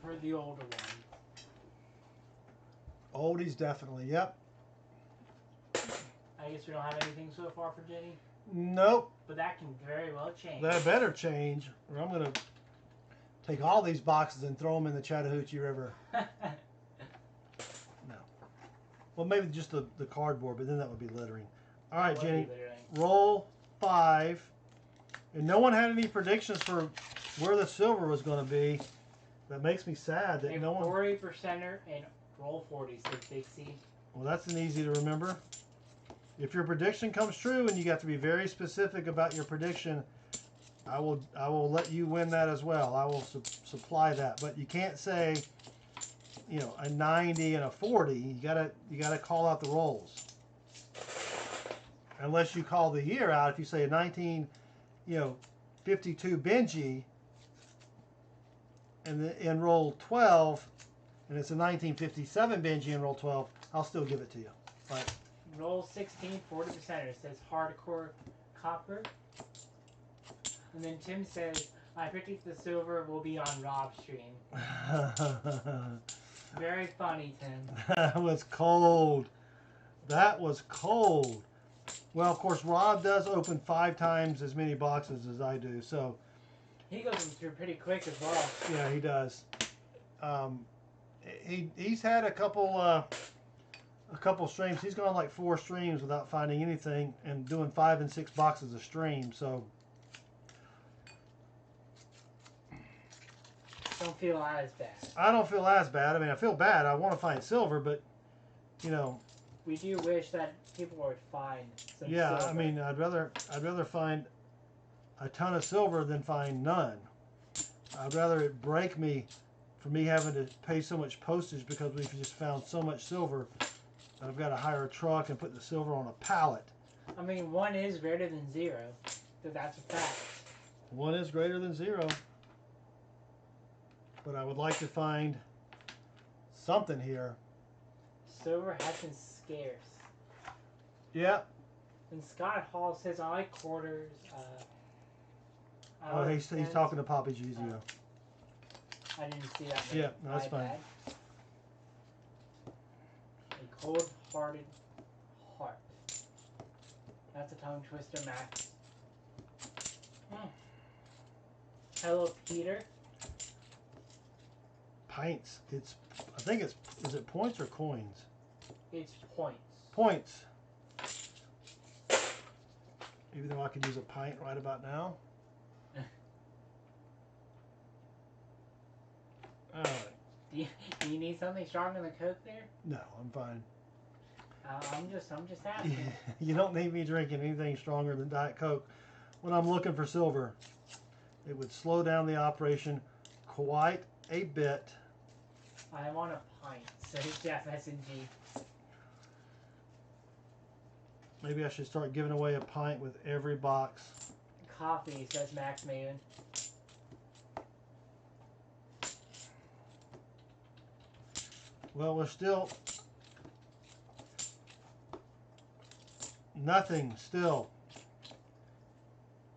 For the older one. Oldies, definitely. Yep. I guess we don't have anything so far for Jenny. Nope. But that can very well change. That better change, or I'm going to take all these boxes and throw them in the Chattahoochee River. No. Well, maybe just the cardboard, but then that would be littering. All right, Jenny, roll 5. And no one had any predictions for where the silver was going to be. That makes me sad that no one... 40%er and roll 40, said Big C. Well, that's an easy to remember. If your prediction comes true, and you got to be very specific about your prediction, I will let you win that as well. I will supply that, but you can't say, a 90 and a 40. You gotta call out the rolls. Unless you call the year out. If you say a 1952 Benji, and in roll 12, and it's a 1957 Benji in roll 12, I'll still give it to you. Right. Roll 16, 40%er. It says hardcore copper. And then Tim says, I predict the silver will be on Rob's stream. Very funny, Tim. That was cold. That was cold. Well, of course, Rob does open 5 times as many boxes as I do, so... He goes through pretty quick as well. Yeah, he does. He's had a couple streams. He's gone like 4 streams without finding anything and doing 5 and 6 boxes a stream. So don't feel as bad. I don't feel as bad. I mean, I feel bad. I want to find silver, but you know. We do wish that people would find some Yeah, silver. I mean, I'd rather find a ton of silver than find none. I'd rather it break me for me having to pay so much postage because we've just found so much silver that I've got to hire a truck and put the silver on a pallet. I mean, 1 is greater than 0. So that's a fact. 1 is greater than 0. But I would like to find something here. Silver has been scarce. Yeah. And Scott Hall says, I like quarters. Oh, he's talking to Poppy Gizio. I didn't see that. Yeah, no, that's fine. Bad. A cold-hearted heart. That's a tongue twister, Max. Hello, Peter. Pints. I think is it points or coins? It's points. Points. Even though I could use a pint right about now. All right. Do you need something stronger than Coke there? No, I'm fine. I'm just asking. You don't need me drinking anything stronger than Diet Coke. When I'm looking for silver, it would slow down the operation quite a bit. I want a pint, says Jeff S&G. Maybe I should start giving away a pint with every box. Coffee, says Max Maven. Well, we're still nothing still.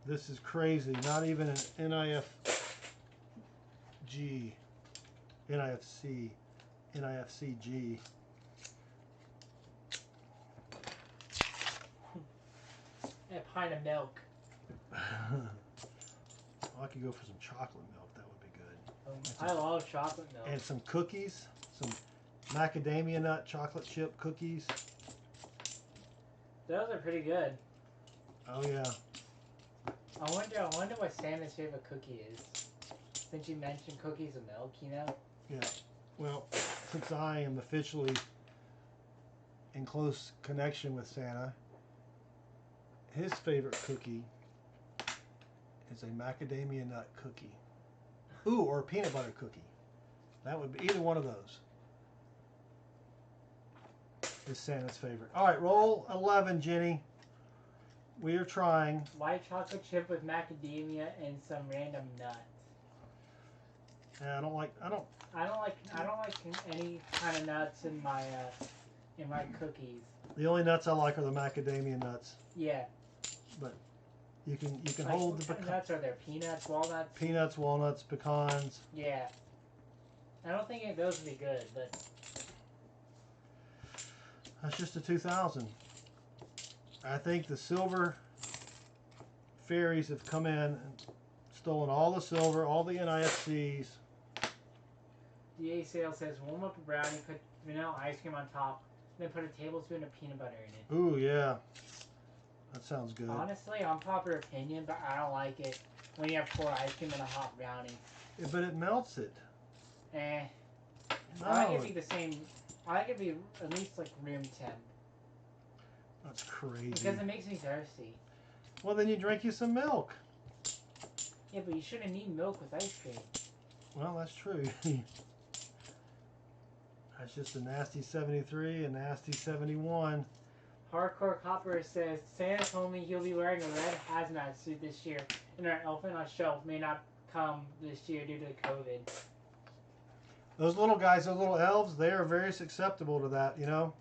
This is crazy. Not even an NIFCG. A pint of milk. I could go for some chocolate milk. That would be good. I love chocolate milk. And some cookies. Some macadamia nut chocolate chip cookies. Those are pretty good. Oh yeah. I wonder what Santa's favorite cookie is. Since you mentioned cookies and milk, you know? Yeah. Well, since I am officially in close connection with Santa, his favorite cookie is a macadamia nut cookie. Ooh, or a peanut butter cookie. That would be either one of those. Is Santa's favorite. All right, roll 11, Jenny. We are trying. White chocolate chip with macadamia and some random nut. I don't like any kind of nuts in my cookies. the only nuts I like are the macadamia nuts. Yeah. But you can Like, hold what the kind of nuts are there? Peanuts, walnuts? peanuts, walnuts, pecans. Yeah. I don't think those would be good, but That's just a 2,000. I think the silver fairies have come in and stolen all the silver, all the NIFCs. DA Sale says warm up a brownie, put vanilla ice cream on top, then put a tablespoon of peanut butter in it. Ooh, yeah. That sounds good. Honestly, unpopular opinion, but I don't like it when you have pour ice cream in a hot brownie. Yeah, but it melts it. Eh. No. I like it to be the same. I like it to be at least like room temp. That's crazy. Because it makes me thirsty. Well, then you drink you some milk. Yeah, but you shouldn't need milk with ice cream. Well, that's true. That's just a nasty 73, a nasty 71. Hardcore Copper says, Santa told me he'll be wearing a red hazmat suit this year, and our elephant on shelf may not come this year due to COVID. Those little guys, those little elves, they are very susceptible to that, you know.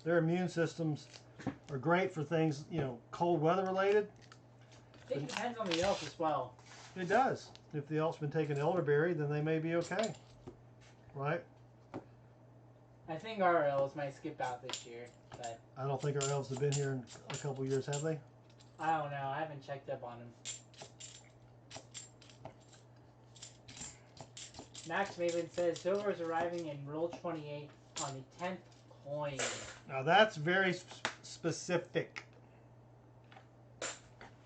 Their immune systems are great for things, you know, cold weather related. It depends on the elf as well. It does. If the elf's been taking elderberry, then they may be okay. Right? I think our elves might skip out this year, but I don't think our elves have been here in a couple years, have they? I don't know. I haven't checked up on them. Max Maven says silver is arriving in roll 28 on the 10th coin. Now that's very specific.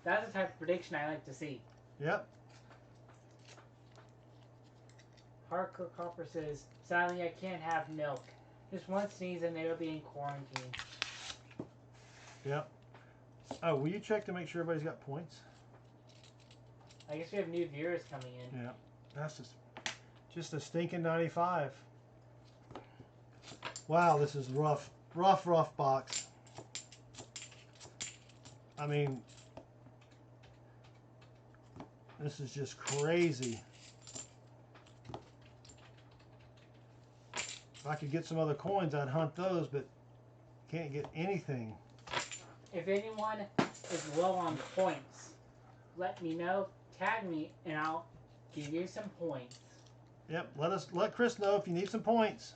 That's the type of prediction I like to see. Yep. Hardcore Copper says, sadly I can't have milk. Just one sneeze and they will be in quarantine. Yep. Oh, will you check to make sure everybody's got points? I guess we have new viewers coming in. Yeah. That's just a stinking 95. Wow, this is rough. Rough box. I mean, this is just crazy. If I could get some other coins, I'd hunt those, but can't get anything. If anyone is low on points, let me know, tag me, and I'll give you some points. Yep, let Chris know if you need some points.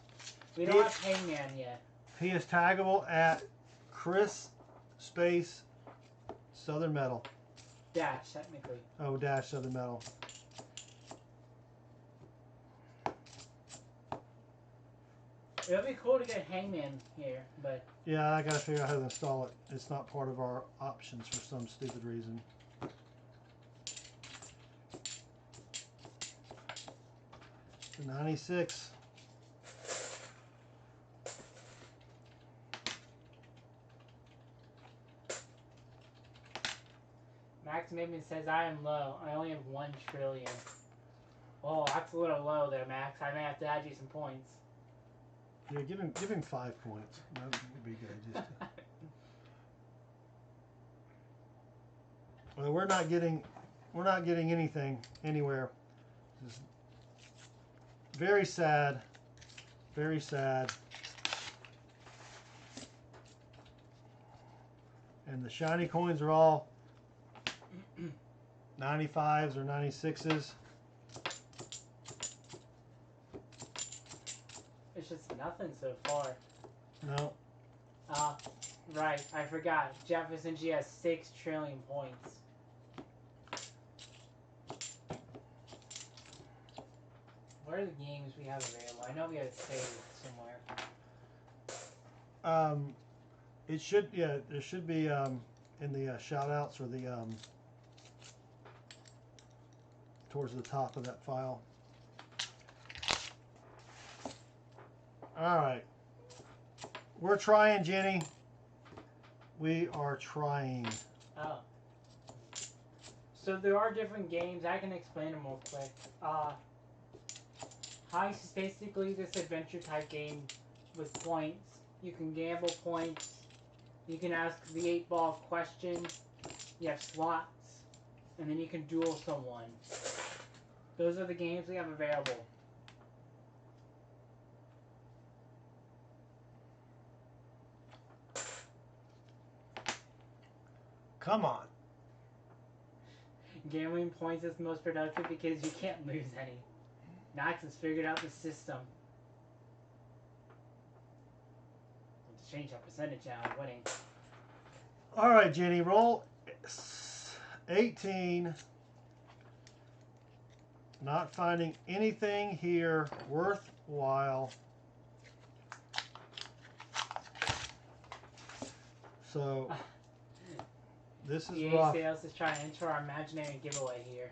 We don't have Hangman yet. He is taggable at Chris space Southern Metal. Dash, technically. Oh, dash Southern Metal. It would be cool to get Hangman here, but... Yeah, I gotta figure out how to install it. It's not part of our options for some stupid reason. The 96. Max Maven says, I am low. I only have 1 trillion. Oh, that's a little low there, Max. I may have to add you some points. Yeah, give him 5 points. That would be good. Just to... Well, we're not getting anything anywhere. This is very sad. Very sad. And the shiny coins are all 95s or 96s. It's just nothing so far. No. Right. I forgot. Jefferson G has 6 trillion points. What are the games we have available? I know we have it saved somewhere. It should, yeah, there should be in the shout outs or the towards the top of that file. All right, we're trying, Jenny. We are trying. Oh. So there are different games. I can explain them real quick. Heist is basically this adventure type game with points. You can gamble points. You can ask the 8-ball question. You have slots. And then you can duel someone. Those are the games we have available. Come on. Gambling points is the most productive because you can't lose any. Max has figured out the system. Let's change our percentage now of winning. All right, Jenny, roll 18. Not finding anything here worthwhile. So this is EA rough. Sales is trying to enter our imaginary giveaway here.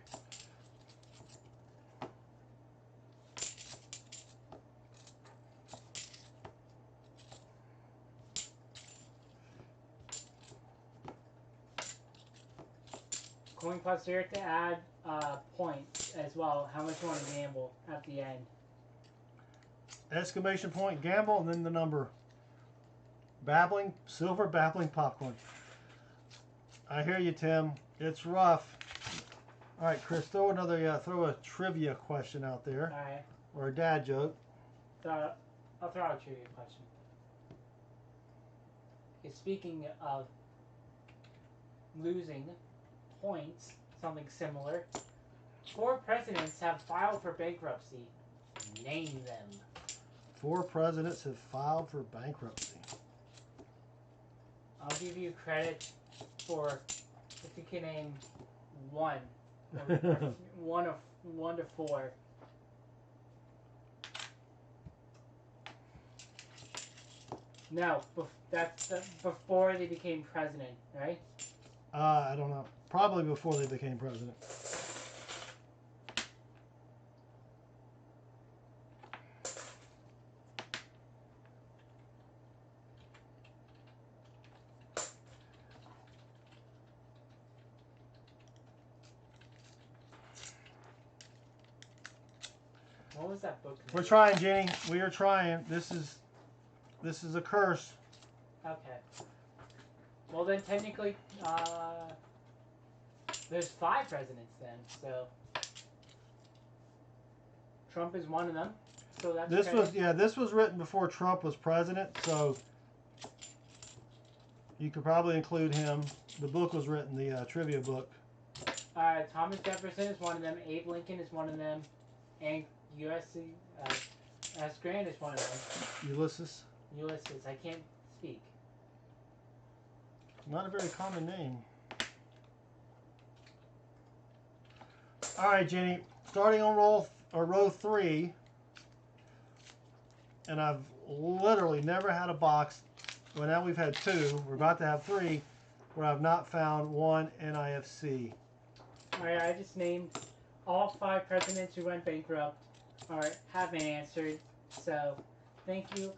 Coin Plus here to add points as well. How much you want to gamble at the end. Exclamation point, gamble, and then the number. Babbling, silver babbling popcorn. I hear you, Tim. It's rough. All right, Chris, throw a trivia question out there. All right. Or a dad joke. I'll throw out a trivia question. Okay, speaking of losing points, something similar. 4 presidents have filed for bankruptcy. Name them. 4 presidents have filed for bankruptcy. I'll give you credit for if you can name 1. Or 1 to 4. No, that's before they became president, right? I don't know. Probably before they became president. What was that book? We're trying, Jenny. We are trying. This is a curse. Okay. Well, then technically, there's 5 presidents then. So Trump is one of them. So that's this was written before Trump was president. So you could probably include him. The book was written, the trivia book. Thomas Jefferson is one of them. Abe Lincoln is one of them. And U.S.C. S. Grant is one of them. Ulysses. Ulysses. I can't speak. Not a very common name. All right, Jenny. Starting on row 3, and I've literally never had a box. Well, now we've had 2. We're about to have 3, where I've not found one NIFC. All right. I just named all 5 presidents who went bankrupt or have been answered. So, thank you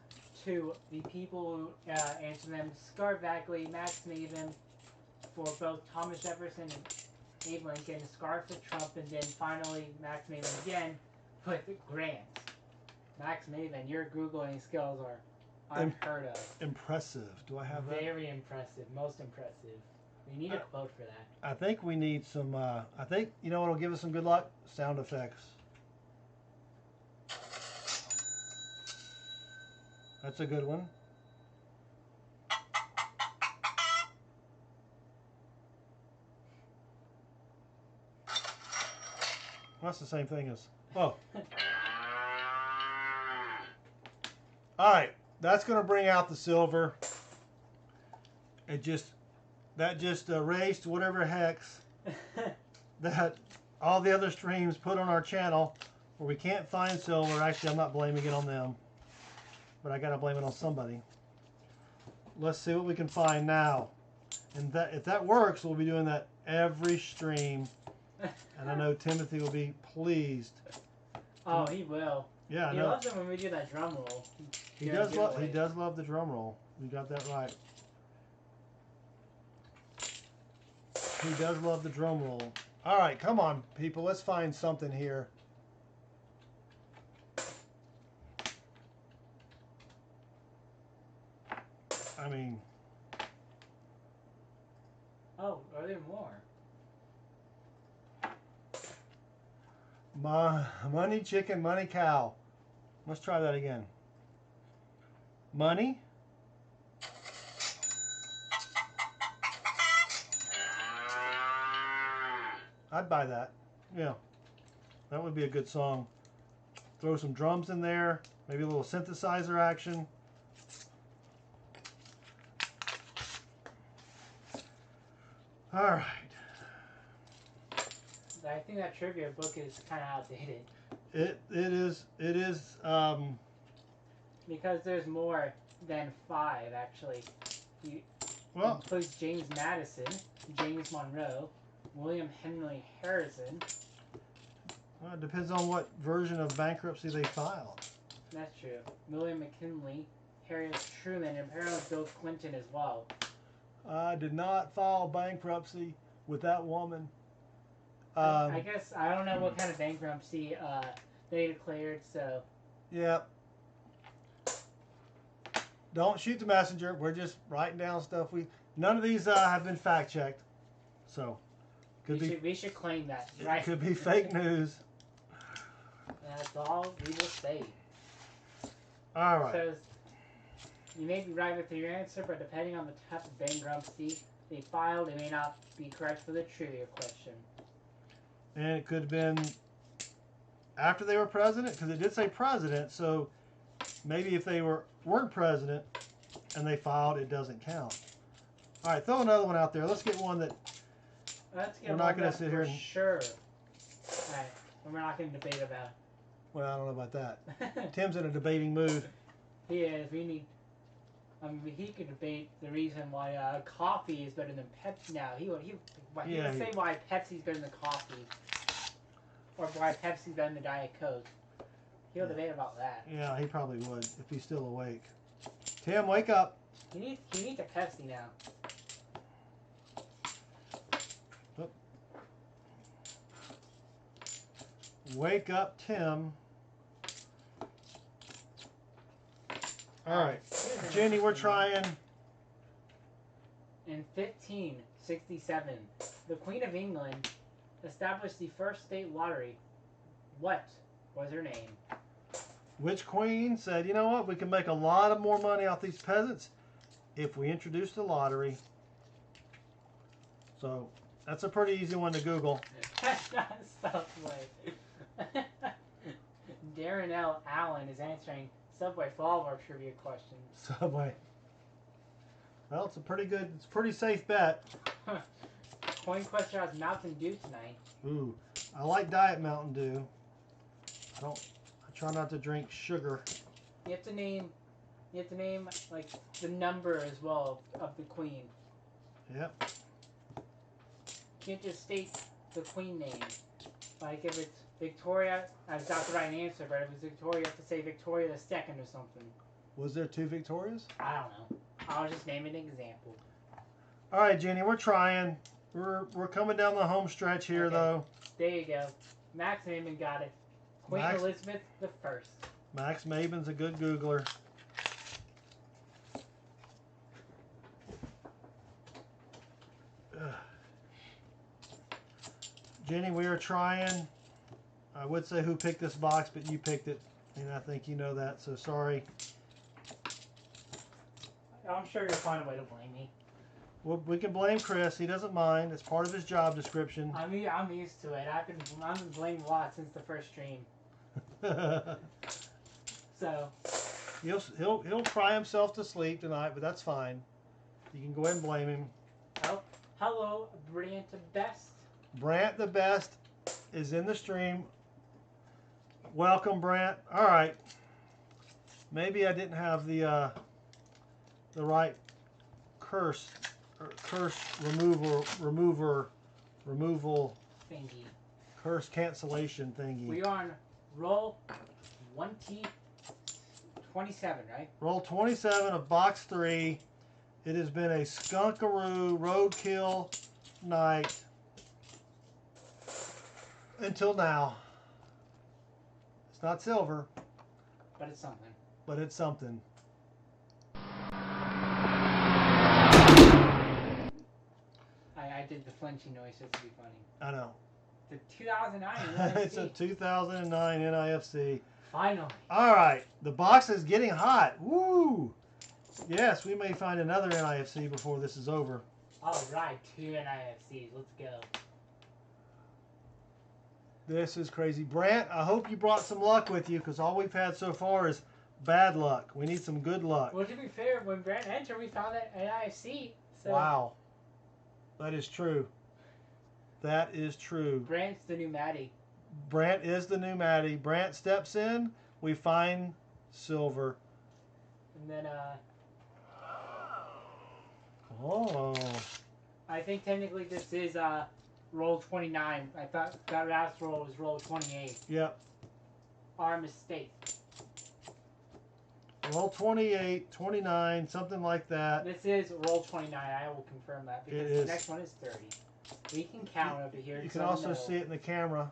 to the people who answered them. Scar Bagley, Max Maven for both Thomas Jefferson and Abe Lincoln. Scar for Trump, and then finally Max Maven again with Grant. Max Maven, your Googling skills are unheard of. Impressive. Do I have that? Very impressive. Most impressive. We need a quote for that. I think we need some, I think, you know what will give us some good luck? Sound effects. That's a good one. That's the same thing as, oh. All right, that's going to bring out the silver. That just erased whatever hex that all the other streams put on our channel where we can't find silver. Actually, I'm not blaming it on them, but I got to blame it on somebody. Let's see what we can find now. And if that works, we'll be doing that every stream. And I know Timothy will be pleased. Oh, he will. Yeah, he loves it when we do that drum roll. He does love the drum roll. You got that right. He does love the drum roll. All right, come on, people. Let's find something here. I mean... Oh, are there more? Money chicken, money cow. Let's try that again. Money. I'd buy that. Yeah. That would be a good song. Throw some drums in there. Maybe a little synthesizer action. All right. I think that trivia book is kind of outdated. It is because there's more than 5 actually. Well, includes James Madison, James Monroe, William Henry Harrison. Well, it depends on what version of bankruptcy they filed. That's true. William McKinley, Harriet Truman, and apparently Bill Clinton as well. I did not file bankruptcy with that woman. I guess I don't know what kind of bankruptcy they declared, so. Yeah. Don't shoot the messenger. We're just writing down stuff. None of these have been fact checked, so we should claim that. Right? It could be fake news. That's all we will say. All right. So you may be right with your answer, but depending on the type of bankruptcy they filed, it may not be correct for the trivia question. And it could have been after they were president, because it did say president, so maybe if they weren't president and they filed, it doesn't count. All right, throw another one out there. Let's get one that we're not going to sit here and... Sure. All right, we're not going to debate about it. Well, I don't know about that. Tim's in a debating mood. He is. We need... he could debate the reason why coffee is better than Pepsi now. He would say why Pepsi's better than coffee. Or why Pepsi's better than Diet Coke. He'll debate about that. Yeah, he probably would if he's still awake. Tim, wake up. He needs a Pepsi now. Wake up, Tim. All right. Here's an Jenny, we're interesting one. trying. In 1567, the Queen of England established the first state lottery. What was her name? Which queen said, you know what, we can make a lot of more money off these peasants if we introduce the lottery. So that's a pretty easy one to Google. That's not Subway. Darren L. Allen is answering Subway for all of our trivia questions. Subway. Well, it's a pretty safe bet. Coin question has Mountain Dew tonight. Ooh, I like Diet Mountain Dew. I try not to drink sugar. You have to name like the number as well of the queen. Yep. You can't just state the queen name. Like if it's Victoria, that's not the right answer, but if it's Victoria, you have to say Victoria the Second or something. Was there 2 Victorias? I don't know. I was just naming an example. All right, Jenny, we're trying. We're coming down the home stretch here, Okay. though. There you go. Max Naaman got it. Queen Max- Elizabeth the First. Max Maben's a good Googler. Ugh. Jenny, we are trying. I would say who picked this box, but you picked it, and I think you know that, so sorry. I'm sure you'll find a way to blame me. Well, we can blame Chris. He doesn't mind. It's part of his job description. I'm used to it. I've been blamed a lot since the first stream. So He'll cry himself to sleep tonight, but that's fine. You can go ahead and blame him. oh, hello, Brilliant the Best. Brant the Best is in the stream. Welcome, Brant. All right. Maybe I didn't have the right curse removal Thingy. curse cancellation thingy. We are on roll 27, right? Roll 27 of box 3. It has been a skunkaroo roadkill night until now. It's not silver, But it's something. but it's something. I did the flinchy noise just to be funny. I know. The 2009 It's a 2009 NIFC. Finally. All right, the box is getting hot. Woo! Yes, we may find another NIFC before this is over. All right, 2 NIFCs. Let's go. This is crazy. Brant, I hope you brought some luck with you, because all we've had so far is bad luck. We need some good luck. Well, to be fair, when Brant entered, we found that NIFC. So Wow. That is true. That is true. Brant's the new Maddie. Brant is the new Maddie. Brant steps in, we find silver. And then, Oh. I think technically this is, roll 29. I thought that last roll was roll 28. Yep. Our mistake. Roll 28, 29, something like that. This is roll 29. I will confirm that because It the is. next one is 30. We can count over here. You so can also know. see it in the camera.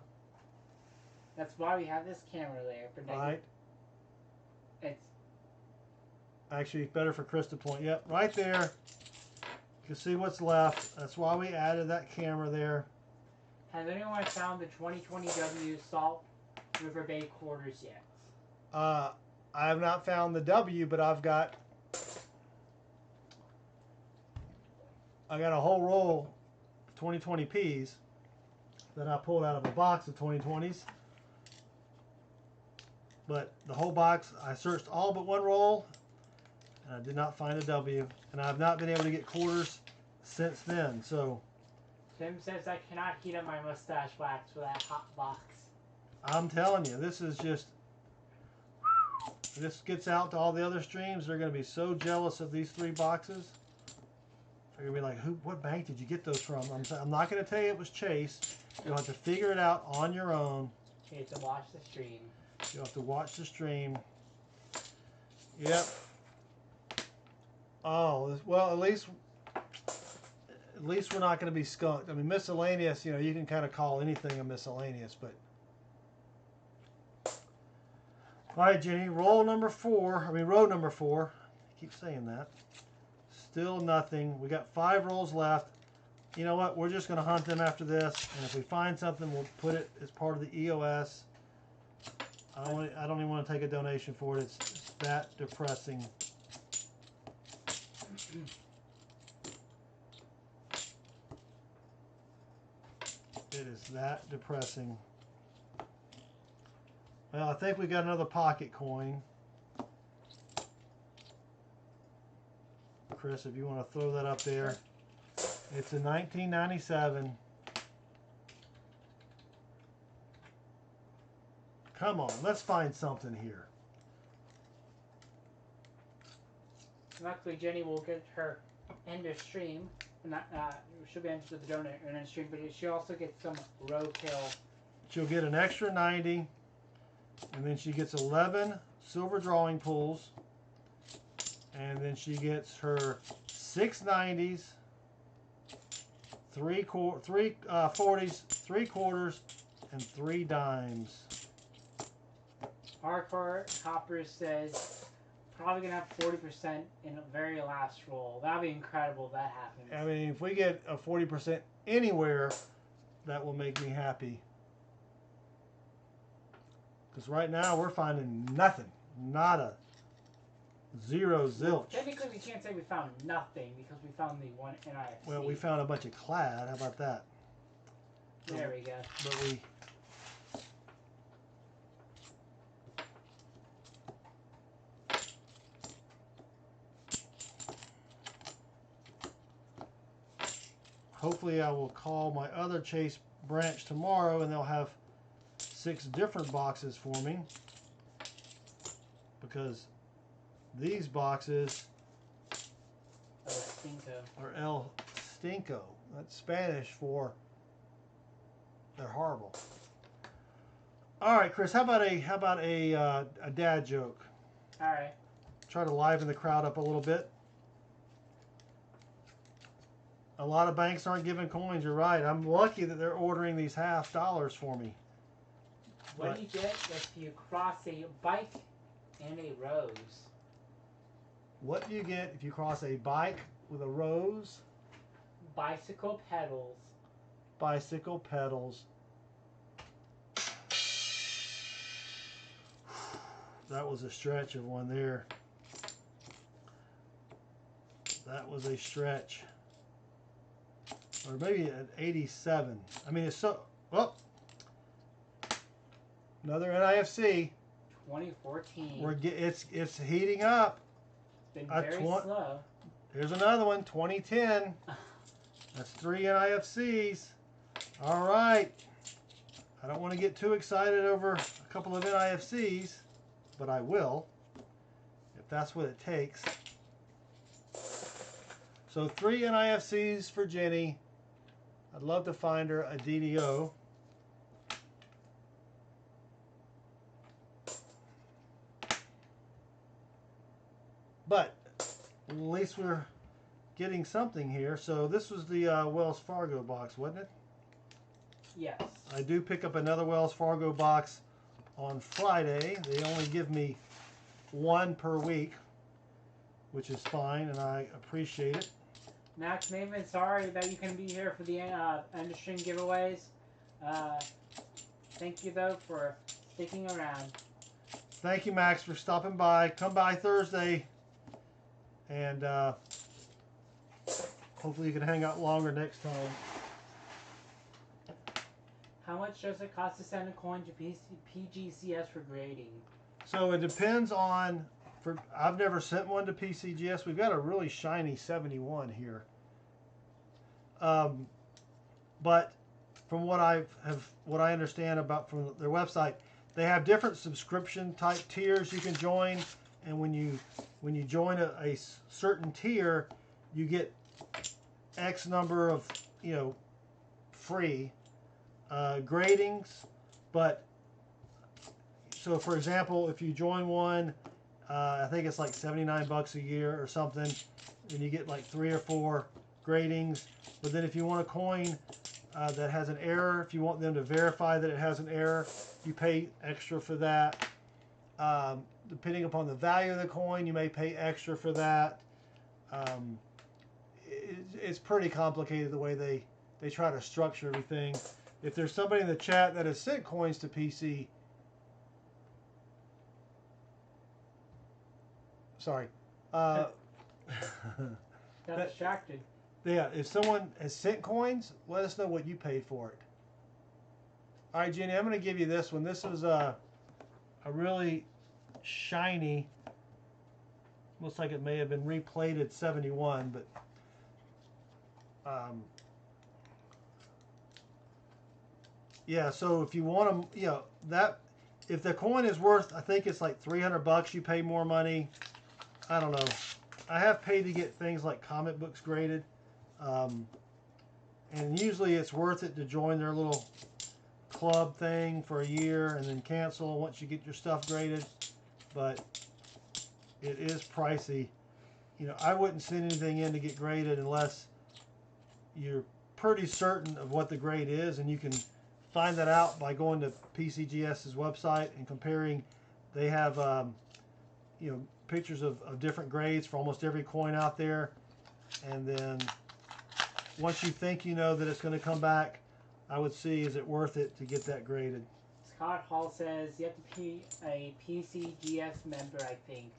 That's why we have this camera there. For Right. It's Actually, it's better for Chris to point. Yep, right there. You can see what's left. That's why we added that camera there. Has anyone found the 2020W Salt River Bay quarters yet? I have not found the W, but I got a whole roll of 2020Ps that I pulled out of a box of 2020s. But the whole box, I searched all but one roll, and I did not find a W. And I have not been able to get quarters since then. So Tim says I cannot heat up my mustache wax for that hot box. I'm telling you, this is just. If this gets out to all the other streams, they're going to be so jealous of these 3 boxes. They're going to be like, what bank did you get those from? I'm not going to tell you it was Chase. You'll have to figure it out on your own. You have to watch the stream. You'll have to watch the stream. Yep. Oh, well, at least we're not going to be skunked. I mean, miscellaneous, you can kind of call anything a miscellaneous, but All right, Jenny, roll number 4. I mean, row number 4. I keep saying that. Still nothing. We got 5 rolls left. You know what? We're just going to hunt them after this, and if we find something, we'll put it as part of the EOS. I don't even want to take a donation for it. It's that depressing. It is that depressing. Well, I think we got another pocket coin. Chris, if you want to throw that up there. It's a 1997. Come on, let's find something here. Luckily, Jenny will get her end of stream. Not, she'll be into the donut and end of stream, but she also gets some roadkill. She'll get an extra 90, and then she gets 11 silver drawing pulls, and then she gets her 6 90s, 3 40s, 3 quarters, and 3 dimes. Hardcore Copper says probably gonna have 40% in the very last roll. That'd be incredible if that happens. I mean, if we get a 40% anywhere, that will make me happy. Because right now we're finding nothing. Nada. Zero zilch. Technically, we can't say we found nothing because we found the one NIFC. Well, we found a bunch of clad. How about that? There we go. But we... Hopefully I will call my other Chase branch tomorrow and they'll have 6 different boxes for me. Because these boxes are El Stinko. That's Spanish for they're horrible. All right, Chris, how about a dad joke? All right. Try to liven the crowd up a little bit. A lot of banks aren't giving coins. You're right. I'm lucky that they're ordering these $50 for me. What do you get if you cross a bike and a rose? What do you get if you cross a bike with a rose? Bicycle pedals. Bicycle pedals. That was a stretch of one there. That was a stretch. Or maybe an 87. I mean, it's so... Oh! Another NIFC. 2014. It's heating up. It's been very slow. Here's another one, 2010. That's 3 NIFCs. All right. I don't want to get too excited over a couple of NIFCs, but I will, if that's what it takes. So 3 NIFCs for Jenny. I'd love to find her a DDO. But at least we're getting something here. So this was the Wells Fargo box, wasn't it? Yes. I do pick up another Wells Fargo box on Friday. They only give me 1 per week, which is fine, and I appreciate it. Max Maven, sorry that you couldn't be here for the end of stream giveaways. Thank you, though, for sticking around. Thank you, Max, for stopping by. Come by Thursday, and hopefully you can hang out longer next time. How much does it cost to send a coin to PGCS for grading? So it depends on... I've never sent one to PCGS. We've got a really shiny 71 here. But from what I understand about from their website, they have different subscription type tiers you can join, and when you join a certain tier, you get X number of free gradings. But so for example, if you join one, I think it's like $79 a year or something, and you get like 3 or 4 gradings. But then if you want a coin that has an error, if you want them to verify that it has an error, you pay extra for that. Depending upon the value of the coin, you may pay extra for that. It's pretty complicated the way they try to structure everything. If there's somebody in the chat that has sent coins to PC, sorry. Got distracted. Yeah, if someone has sent coins, let us know what you paid for it. All right, Jenny, I'm going to give you this one. This is a really shiny, looks like it may have been replated 71, but yeah, so if you want to, that, if the coin is worth, I think it's like $300, you pay more money. I don't know. I have paid to get things like comic books graded. And usually it's worth it to join their little club thing for a year and then cancel once you get your stuff graded. But it is pricey. I wouldn't send anything in to get graded unless you're pretty certain of what the grade is, and you can find that out by going to PCGS's website and comparing. They have pictures of different grades for almost every coin out there, and then once you think you know that it's going to come back, I would see, is it worth it to get that graded. Scott Hall says you have to be a PCGS member, I think.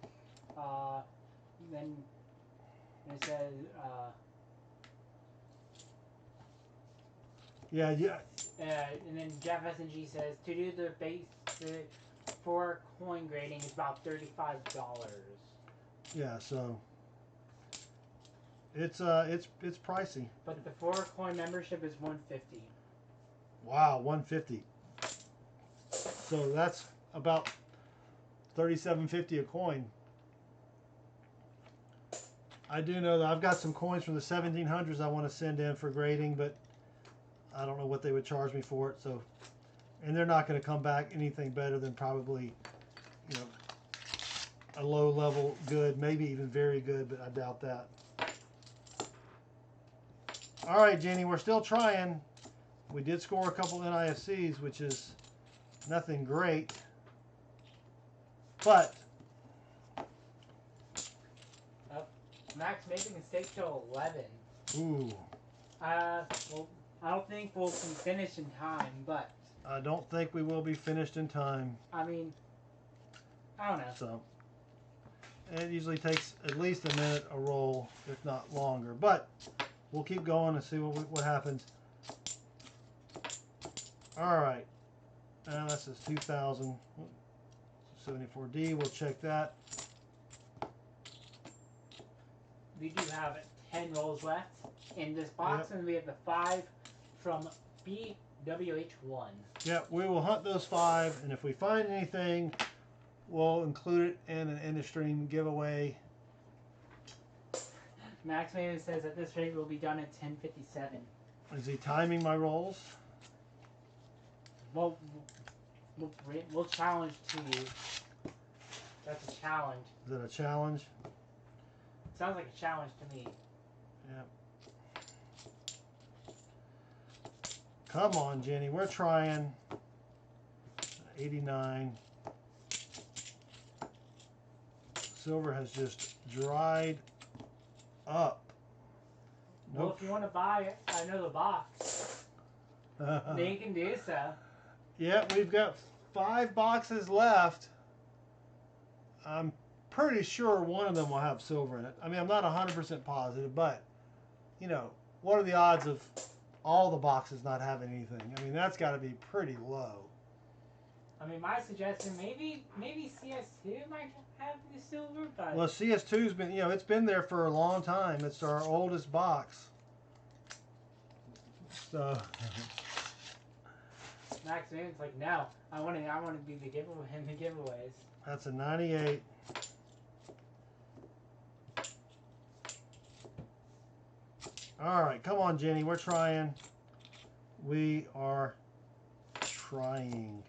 Then it says yeah. and then Jeff S&G says to do the basic for coin grading is about $35. Yeah, so it's pricey. But the 4 coin membership is $150. Wow, $150. So that's about $37.50 a coin. I do know that I've got some coins from the 1700s I want to send in for grading, but I don't know what they would charge me for it. So, and they're not going to come back anything better than probably, a low level good, maybe even very good, but I doubt that. All right, Jenny, we're still trying. We did score a couple NIFCs, which is nothing great, but Max making a mistake till 11. ooh. Well, I don't think we'll be finished in time, but I don't think we will be finished in time. I mean, I don't know. So it usually takes at least a minute a roll, if not longer. But we'll keep going and see what happens. All right. Now this is 2074D. We'll check that. We do have 10 rolls left in this box, yep. And we have the 5 from BWH1. Yeah, we will hunt those 5, and if we find anything, we'll include it in an end-of-stream giveaway. Max Maven says at this rate we'll be done at 10:57. Is he timing my rolls? Well, we'll challenge to you. That's a challenge. Is it a challenge? Sounds like a challenge to me. Yeah. Come on, Jenny. We're trying. 89. Silver has just dried up. Well, nope. If you want to buy another box, then you can do so. Yeah, we've got 5 boxes left. I'm pretty sure one of them will have silver in it. I mean, I'm not 100% positive, but, what are the odds of all the boxes not having anything? I mean, that's got to be pretty low. I mean, my suggestion, maybe CS2 might have the silver, but... Well, CS2's been, it's been there for a long time. It's our oldest box. So... Max Man's like, no, I want to be the giveaway in the giveaways. That's a 98. All right, come on, Jenny. We're trying. We are trying.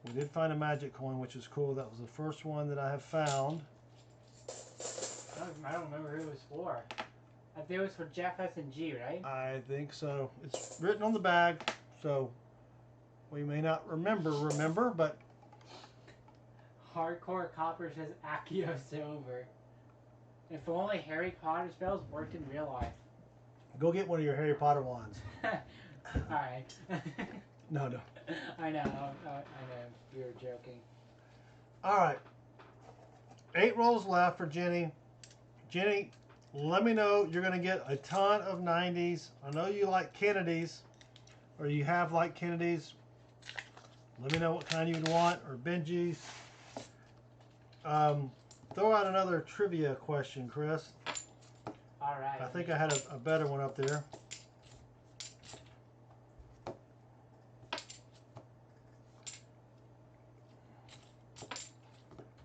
We did find a magic coin, which is cool. That was the first one that I have found. I don't remember who it was for. I think it was for Jeff S&G, right? I think so. It's written on the bag, so we may not remember, but Hardcore Copper says Accio Silver. If only Harry Potter spells worked in real life. go get one of your Harry Potter wands. Alright. No. I know, you were joking. All right. 8 rolls left for Jenny. Jenny, let me know. You're going to get a ton of 90s. I know you like Kennedys, or you have like Kennedys. Let me know what kind you'd want, or Benjis. Throw out another trivia question, Chris. All right. I think I had a better one up there.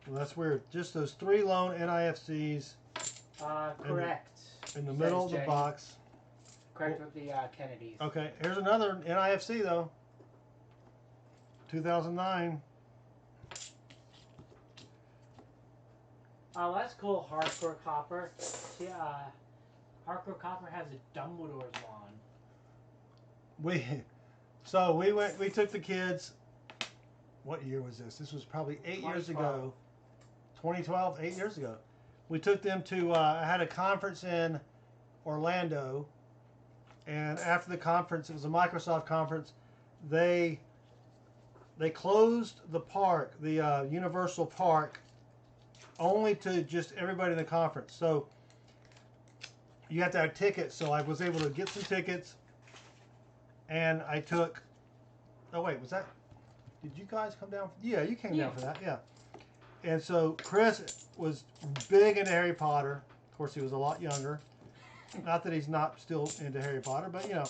Well, that's weird. Just those 3 lone NIFCs. Correct. In the middle of the box. Correct with the Kennedys. Okay, here's another NIFC though. 2009. Oh, that's cool. Hardcore Copper. See, Hardcore Copper has a Dumbledore's wand. We took the kids. What year was this? This was probably 8 years ago. 2012, 8 years ago. We took them to. I had a conference in Orlando, and after the conference, it was a Microsoft conference. They closed the park, the Universal Park, only to just everybody in the conference. So you have to have tickets. So I was able to get some tickets, and I took. Oh wait, was that? Did you guys come down? Yeah, you came down for that. Yeah. And so Chris was big into Harry Potter. Of course, he was a lot younger. Not that he's not still into Harry Potter, but you know.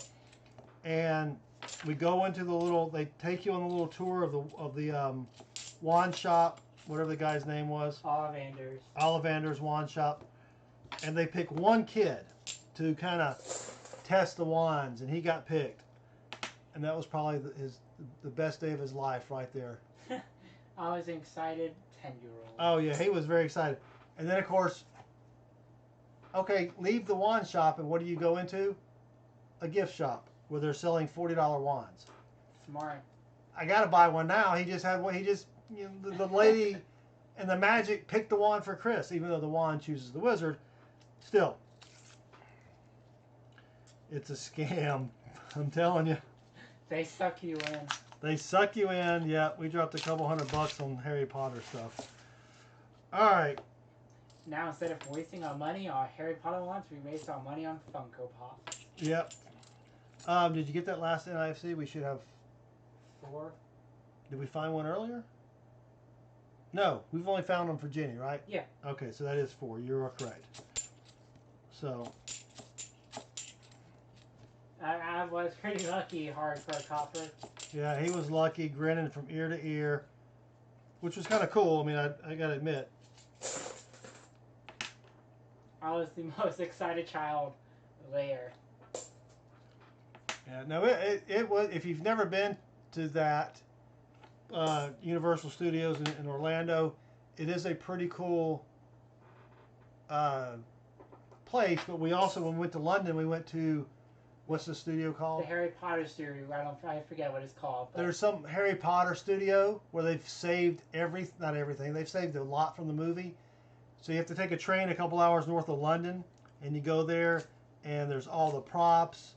And we go into the little. They take you on the little tour of the wand shop, whatever the guy's name was. Ollivander's wand shop, and they pick one kid to kind of test the wands, and he got picked, and that was probably the best day of his life right there. I was an excited 10-year-old. Oh yeah, he was very excited. And then of course, okay, leave the wand shop, and what do you go into? A gift shop where they're selling $40 wands. Smart. I gotta buy one now. He just had one. He just, you know, the lady and the magic picked the wand for Chris, even though the wand chooses the wizard. Still, it's a scam. I'm telling you. They suck you in. They suck you in. Yeah, we dropped a couple $100 on Harry Potter stuff. All right. Now instead of wasting our money on Harry Potter wands, we waste our money on Funko Pops. Yep. Did you get that last NIFC? We should have 4. Did we find one earlier? No, we've only found them for Jenny, right? Yeah. Okay, so that is 4. You're correct. So. I was pretty lucky, Hardcore Copper. Yeah, he was lucky, grinning from ear to ear, which was kind of cool. I mean, I gotta admit. I was the most excited child there. Yeah, no, it was. If you've never been to that Universal Studios in Orlando, it is a pretty cool place. But we also, when we went to London, we went to, what's the studio called? The Harry Potter studio. I forget what it's called. But There's some Harry Potter studio where they've saved not everything. They've saved a lot from the movie. So you have to take a train a couple hours north of London, and you go there, and there's all the props.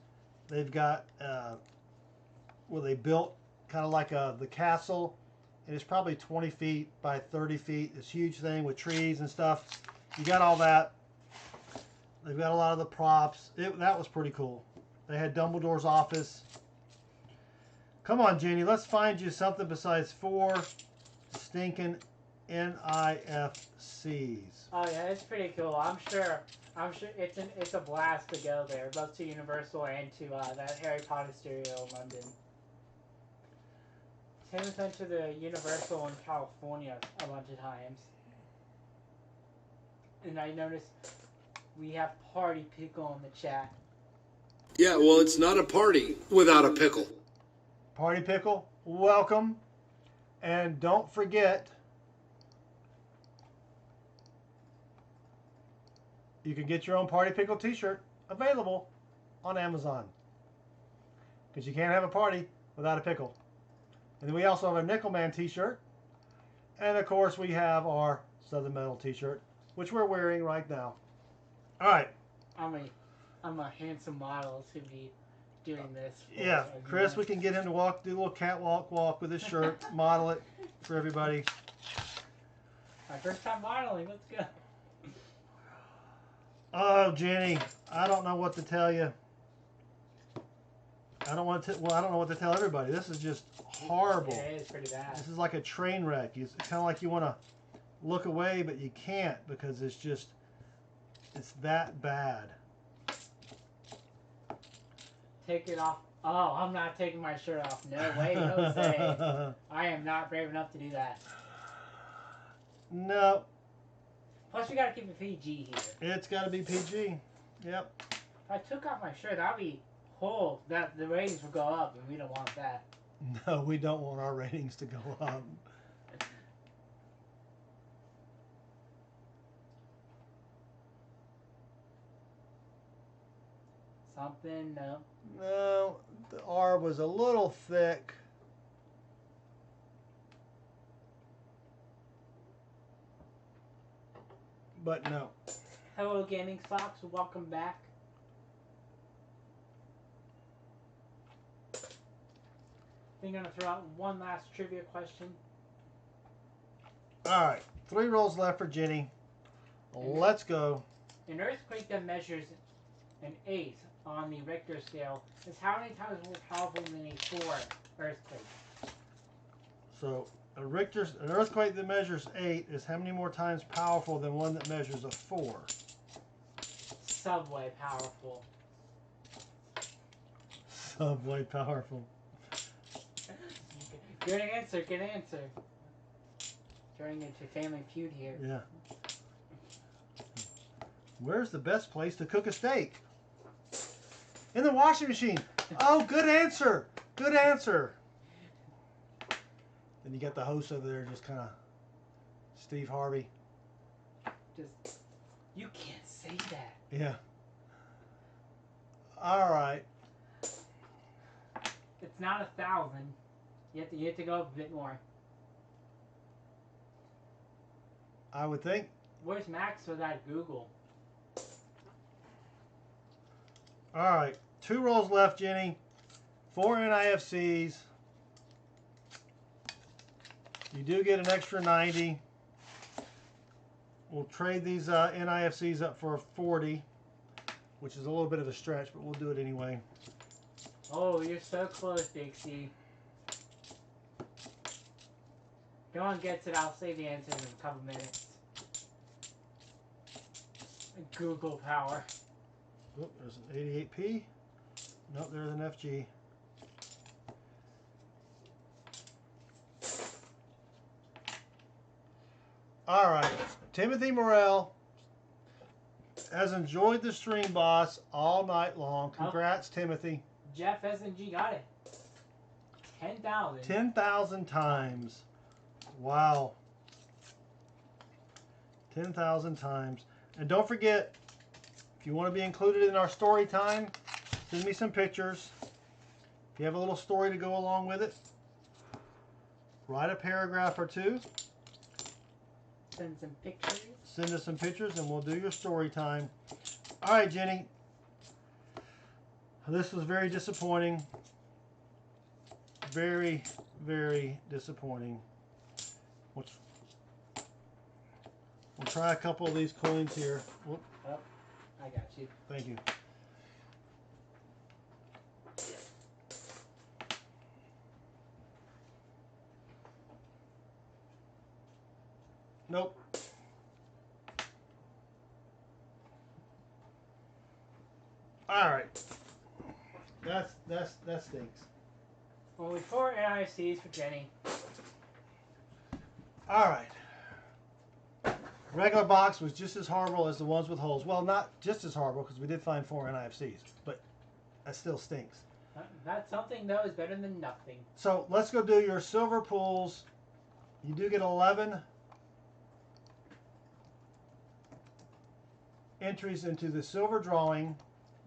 They've got where they built kind of like the castle, and it's probably 20 feet by 30 feet. This huge thing with trees and stuff. You got all that. They've got a lot of the props. That was pretty cool. They had Dumbledore's office. Come on, Jenny, let's find you something besides 4 stinking NIFCs. Oh yeah, it's pretty cool. I'm sure it's a blast to go there, both to Universal and to that Harry Potter studio in London. Same as went to the Universal in California a bunch of times. And I noticed we have Party Pickle in the chat. Yeah, well, it's not a party without a pickle. Party Pickle, welcome. And don't forget, you can get your own Party Pickle t-shirt. available on Amazon. Because you can't have a party without a pickle. And then we also have a Nickel Man t-shirt. And of course we have our Southern Metal t-shirt, which we're wearing right now. All right. I'm a handsome model to be doing this. Yeah, Chris, we can get him to do a little catwalk walk with his shirt, model it for everybody. My first time modeling. Let's go. Oh, Jenny, I don't know what to tell you. I don't want to. Well, I don't know what to tell everybody. This is just horrible. Yeah, it is pretty bad. This is like a train wreck. It's kind of like you want to look away, but you can't because it's that bad. Take it off. Oh, I'm not taking my shirt off. No way, Jose. I am not brave enough to do that. No. Plus, we gotta keep it PG here. It's got to be PG. Yep. If I took off my shirt, that'd be that the ratings would go up, and we don't want that. No, we don't want our ratings to go up. Something, no. No, the R was a little thick. But no. Hello, Gaming Fox. Welcome back. I'm gonna throw out one last trivia question. All right, 3 rolls left for Jenny. Let's go. An earthquake that measures an 8 on the Richter scale is how many times more powerful than a 4 earthquake? So an earthquake that measures 8 is how many more times powerful than one that measures a 4? Subway powerful. Subway powerful. Good answer, good answer. Turning into Family Feud here. Yeah. Where's the best place to cook a steak? In the washing machine. Oh, good answer. Good answer. Then you got the host over there just kind of Steve Harvey. Just, you can't say that. Yeah. All right. It's not 1,000. You have to go up a bit more. I would think. Where's Max without Google? All right. 2 rolls left, Jenny. 4 NIFCs. You do get an extra 90. We'll trade these NIFCs up for a 40, which is a little bit of a stretch, but we'll do it anyway. Oh, you're so close, Dixie. If no one gets it, I'll say the answer in a couple minutes. Google power. Oh, there's an 88p. Nope, there's an FG. All right, Timothy Morrell has enjoyed the stream, boss, all night long. Congrats, Timothy. Jeff SNG got it. 10,000. 10,000 times. Wow. 10,000 times. And don't forget, if you want to be included in our story time, send me some pictures. If you have a little story to go along with it, write a paragraph or 2. Send some pictures. Send us some pictures and we'll do your story time. All right, Jenny. This was very disappointing. Very, very disappointing. We'll try a couple of these coins here. Whoop. Oh, I got you. Thank you. Nope. All right. That stinks. Only 4 NIFCs for Jenny. All right. Regular box was just as horrible as the ones with holes. Well, not just as horrible because we did find 4 NIFCs, but that still stinks. That's something, though, is better than nothing. So let's go do your silver pools. You do get 11 entries into the silver drawing.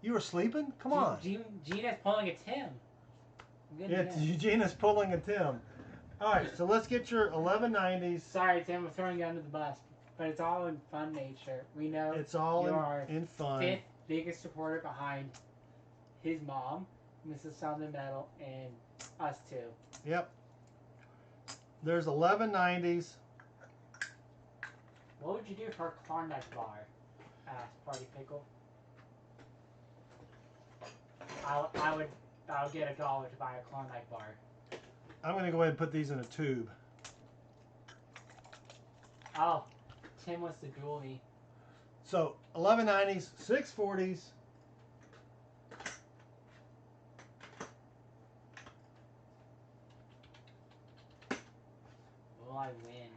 You were sleeping? Come on. Gina's pulling a Tim. Yeah, Gina's pulling a Tim. All right, so let's get your 1190s. Sorry, Tim, I'm throwing you under the bus, but it's all in fun nature. We know It's all you are in fun. fifth biggest supporter behind his mom, Mrs. Southern Metal, and us two. Yep. There's 1190s. What would you do for a Klondike bar? Asked Party Pickle. I would get $1 to buy a Klondike bar. I'm going to go ahead and put these in a tube. Oh, Tim wants to duel me. So 1190s, 640s. Will I win?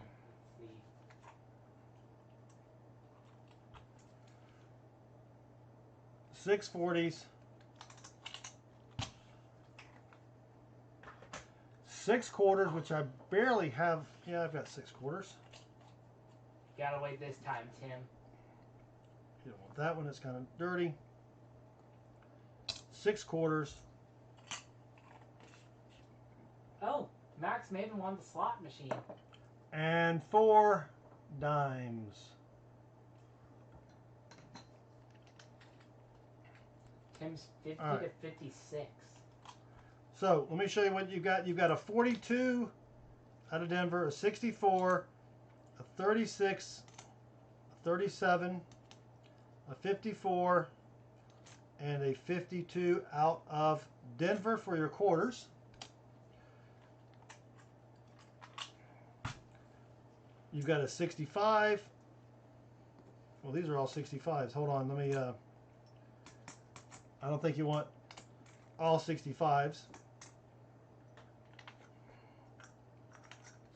Let's see. $6.40s. 6 quarters, which I barely have. Yeah, I've got 6 quarters. Gotta wait this time, Tim. You don't want that one, it's kind of dirty. 6 quarters. Oh, Max Maven won the slot machine. And 4 dimes. Tim's 50 right. to 56. So let me show you what you got. You've got a 42 out of Denver, a 64, a 36, a 37, a 54, and a 52 out of Denver for your quarters. You've got a 65. Well, these are all 65s. Hold on, let me. I don't think you want all 65s.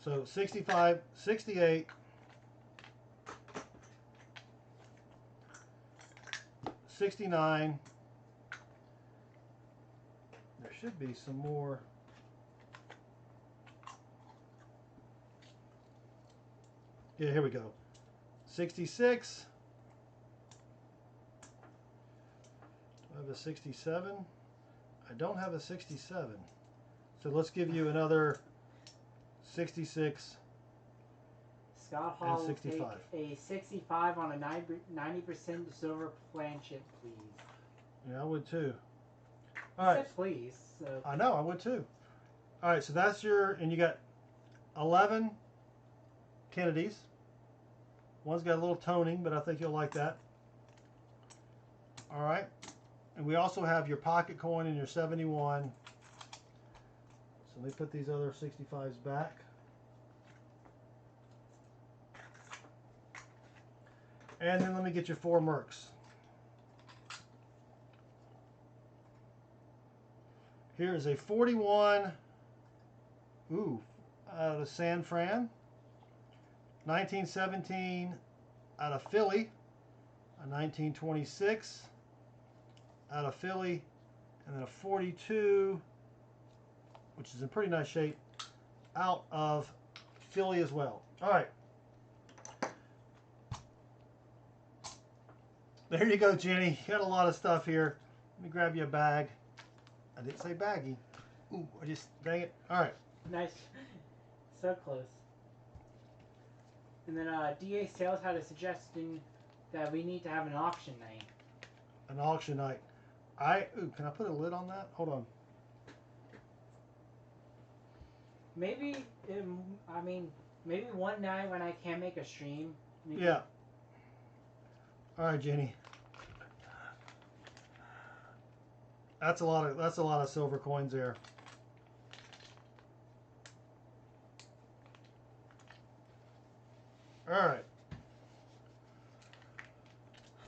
So 65, 68, 69. There should be some more. Yeah, here we go. 66. Do I have a 67? I don't have a 67. So let's give you another 66. Scott Hall will take 65. a 65 on a 90% silver planchette, please. Yeah, I would too. All right. Please. So. I know, I would too. All right, so that's your, and you got 11 Kennedys. One's got a little toning, but I think you'll like that. All right. And we also have your pocket coin and your 71. So let me put these other 65s back. And then let me get your 4 Mercs. Here is a 41. Ooh, out of San Fran. 1917 out of Philly. A 1926 out of Philly. And then a 42, which is in pretty nice shape, out of Philly as well. All right. There you go, Jenny. You got a lot of stuff here. Let me grab you a bag. I didn't say baggy. Ooh, I just, dang it. All right. Nice. So close. And then DA Sales had a suggestion that we need to have an auction night. An auction night. Ooh, can I put a lid on that? Hold on. Maybe, maybe one night when I can't make a stream. Yeah. All right, Jenny. That's a lot of silver coins there. All right.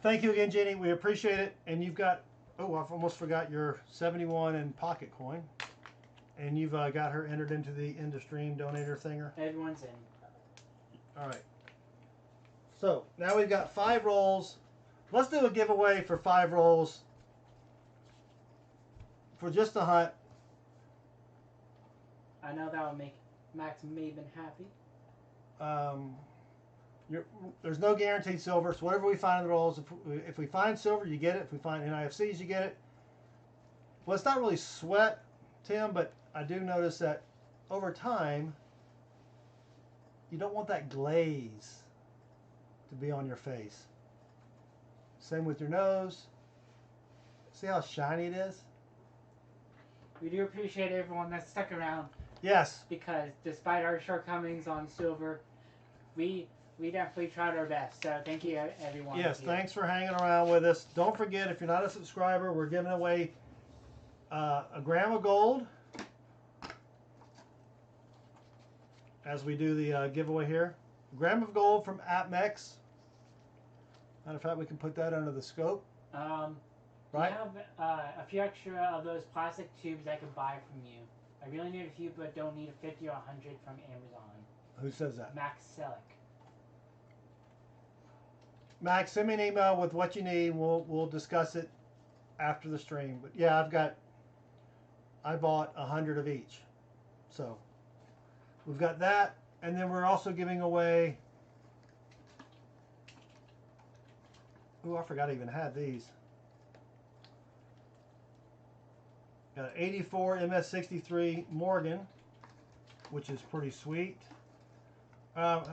Thank you again, Jenny. We appreciate it. And you've got, oh, I almost forgot your 71 and pocket coin. And you've got her entered into the stream donator thinger. Everyone's in. All right. So now we've got 5 rolls. Let's do a giveaway for 5 rolls for just a hunt. I know that would make Max Maven happy. There's no guaranteed silver, so whatever we find in the rolls, if we find silver, you get it. If we find NIFCs, you get it. Well, it's not really sweat, Tim, but I do notice that over time, you don't want that glaze to be on your face. Same with your nose. See how shiny it is? We do appreciate everyone that stuck around. Yes. Because despite our shortcomings on silver, we definitely tried our best. So thank you, everyone. Yes, thanks for hanging around with us. Don't forget, if you're not a subscriber, we're giving away a gram of gold as we do the giveaway here. A gram of gold from AppMex. Matter of fact, we can put that under the scope. Right? I have a few extra of those plastic tubes I could buy from you. I really need a few, but don't need a 50 or 100 from Amazon. Who says that? Max Selick. Max, send me an email with what you need. We'll discuss it after the stream. But yeah, I bought 100 of each. So we've got that, and then we're also giving away. Oh, I forgot I even had these. Got an 84 MS63 Morgan, which is pretty sweet. Here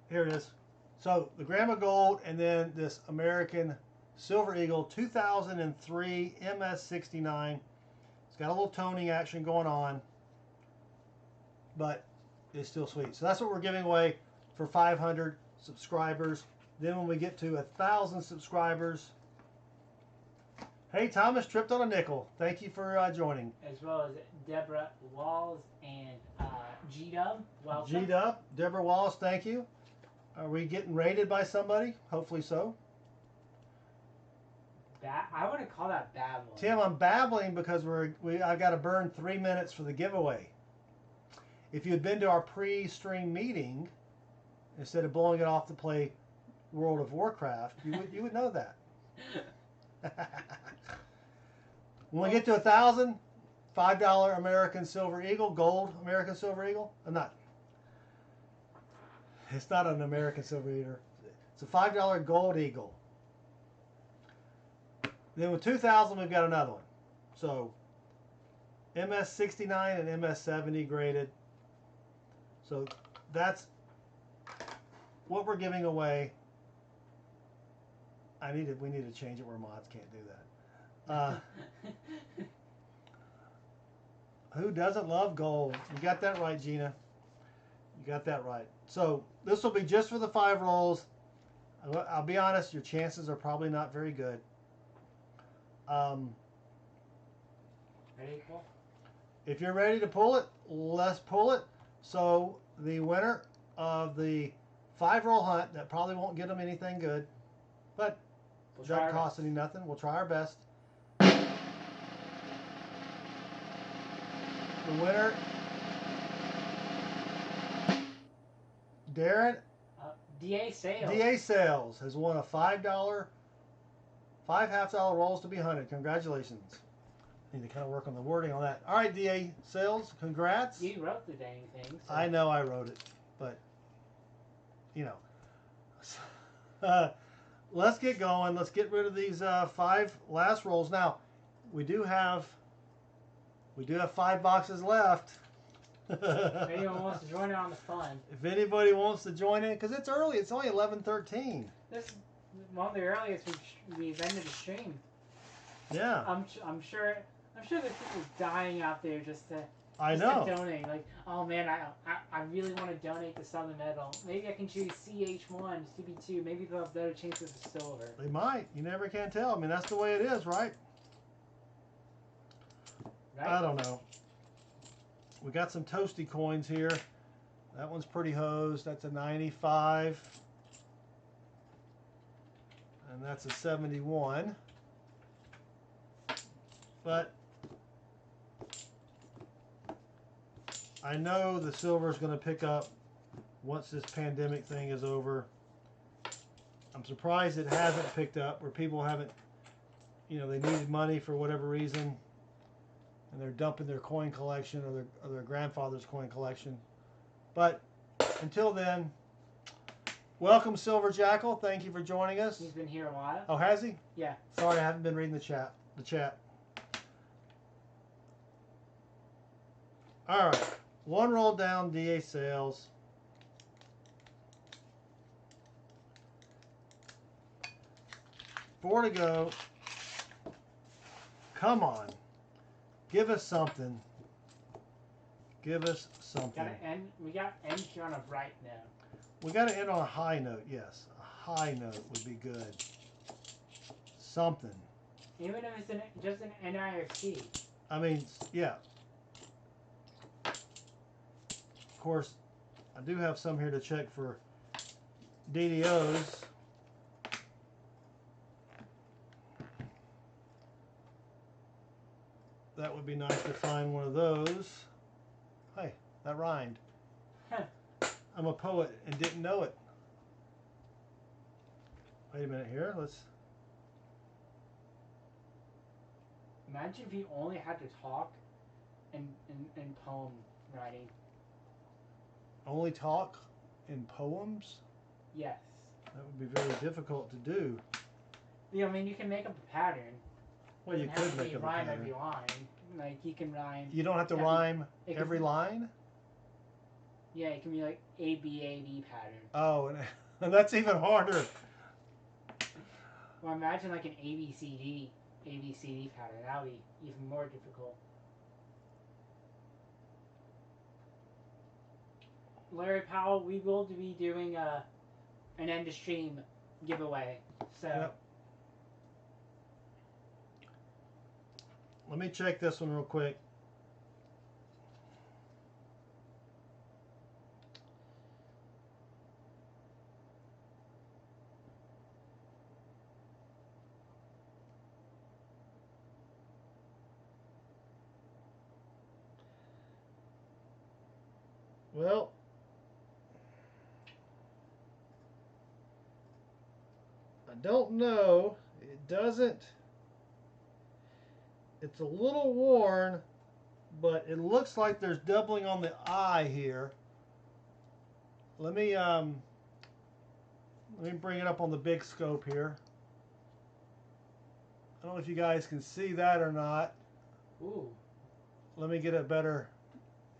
it is. So the gram of gold, and then this American Silver Eagle 2003 MS69. It's got a little toning action going on, but it's still sweet. So that's what we're giving away for 500 subscribers. Then when we get to 1,000 subscribers, hey, Thomas tripped on a nickel. Thank you for joining. As well as Deborah Walls and G-Dub. Welcome. G-Dub, Deborah Wallace, thank you. Are we getting rated by somebody? Hopefully so. I wouldn't call that babbling. Tim, I'm babbling because I've got to burn 3 minutes for the giveaway. If you had been to our pre-stream meeting, instead of blowing it off to play World of Warcraft, you would know that. When we get to 1,000, $5 American Silver Eagle, gold American Silver Eagle. It's not an American Silver Eagle. It's a $5 gold eagle. Then with 2,000, we've got another one. So MS69 and MS70 graded. So that's what we're giving away. We need to change it where mods can't do that. Who doesn't love gold? You got that right, Gina. You got that right. So this will be just for the 5 rolls. I'll be honest, your chances are probably not very good. Ready, Paul? If you're ready to pull it, let's pull it. So the winner of the 5-roll hunt, that probably won't get them anything good, but it doesn't cost any nothing. We'll try our best. The winner, Darren DA Sales. DA Sales has won a $5, 5 half-dollar rolls to be hunted. Congratulations. Need to kind of work on the wording on that. All right, DA Sales, congrats. You wrote the dang thing. So. I know I wrote it, but you know. Let's get going. Let's get rid of these 5 last rolls. Now, we do have 5 boxes left. If anyone wants to join in on the fun. If anybody wants to join in, because it's early. It's only 11:13. This is one of the earliest we've ended the stream. Yeah. I'm sure there's people dying out there just to to donate. Like, oh man, I really want to donate to Southern Metal. Maybe I can choose CH1, CB2. Maybe they'll have better chances of silver. They might. You never can tell. I mean, that's the way it is, right? I don't know. We got some toasty coins here. That one's pretty hosed. That's a 95. And that's a 71. But I know the silver is going to pick up once this pandemic thing is over. I'm surprised it hasn't picked up, where people haven't, they needed money for whatever reason, and they're dumping their coin collection or their grandfather's coin collection. But until then, Welcome, Silver Jackal. Thank you for joining us. He's been here a while. Oh, has he? Yeah. Sorry, I haven't been reading the chat. All right. One roll down, DA sales. Four to go. Come on. Give us something. Give us something. We got to end here on a bright note. We got to end on a high note, yes. A high note would be good. Something. Even if it's just an NIFC. I mean, yeah. Of course, I do have some here to check for DDOs. That would be nice to find one of those. Hey, that rhymed. I'm a poet and didn't know it. Wait a minute here. Let's. Imagine if you only had to talk in poem writing. Only talk in poems? Yes. That would be very difficult to do. Yeah, I mean, you can make up a pattern. Well, you could make up a rhyme pattern. every line. Like, you can rhyme. You don't have to rhyme every line? Yeah, it can be like ABAB pattern. Oh, and that's even harder. Well, imagine like an ABCD pattern. That would be even more difficult. Larry Powell, we will be doing an end of stream giveaway. So. Yep. Let me check this one real quick. Well, I don't know. It doesn't. It's a little worn, but it looks like there's doubling on the eye here. Let me bring it up on the big scope here. I don't know if you guys can see that or not. Ooh. Let me get it better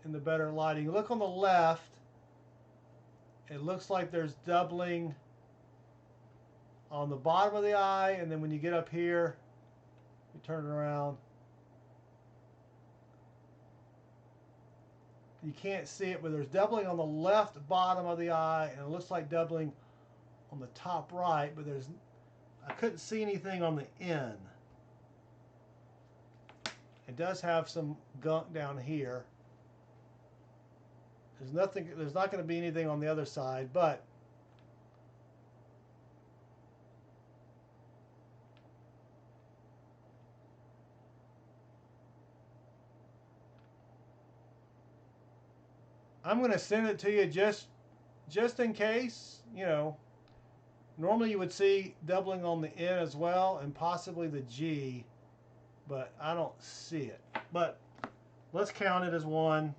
in the better lighting. Look on the left. It looks like there's doubling on the bottom of the eye, and then when you get up here, you turn it around. You can't see it, but there's doubling on the left bottom of the eye, and it looks like doubling on the top right, but I couldn't see anything on the end. It does have some gunk down here. There's not going to be anything on the other side, but I'm going to send it to you just in case, you know. Normally you would see doubling on the N as well and possibly the G, but I don't see it. But let's count it as one.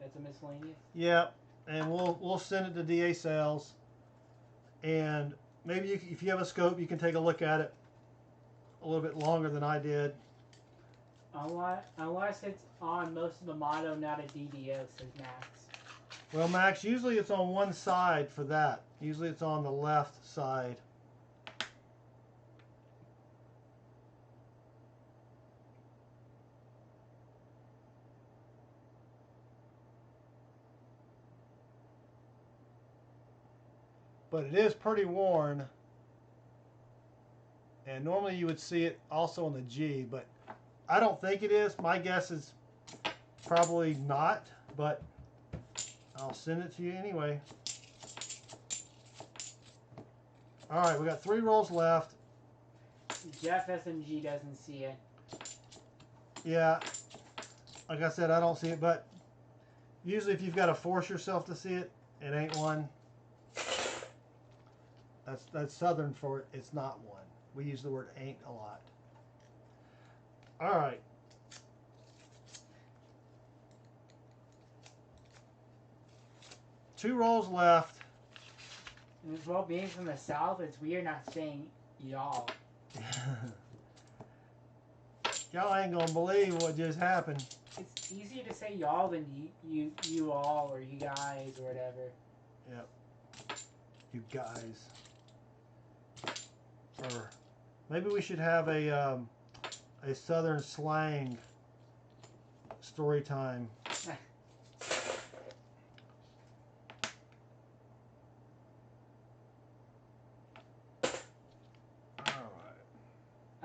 That's a miscellaneous? Yep, and we'll send it to DA Sales. And maybe if you have a scope, you can take a look at it a little bit longer than I did. Unless it's on most of the motto, not a DDO, says Max. Well, Max, usually it's on one side for that. Usually it's on the left side. But it is pretty worn. And normally you would see it also on the G, but I don't think it is. My guess is probably not, but I'll send it to you anyway. All right, we got 3 rolls left. Jeff SMG doesn't see it. Yeah, like I said, I don't see it, but usually if you've got to force yourself to see it, it ain't one. That's Southern for it. It's not one. We use the word ain't a lot. All right. Two rolls left. Well, being from the South, it's weird not saying y'all. Y'all ain't gonna believe what just happened. It's easier to say y'all than you all or you guys or whatever. Yep. You guys. Or maybe we should have a Southern slang story time.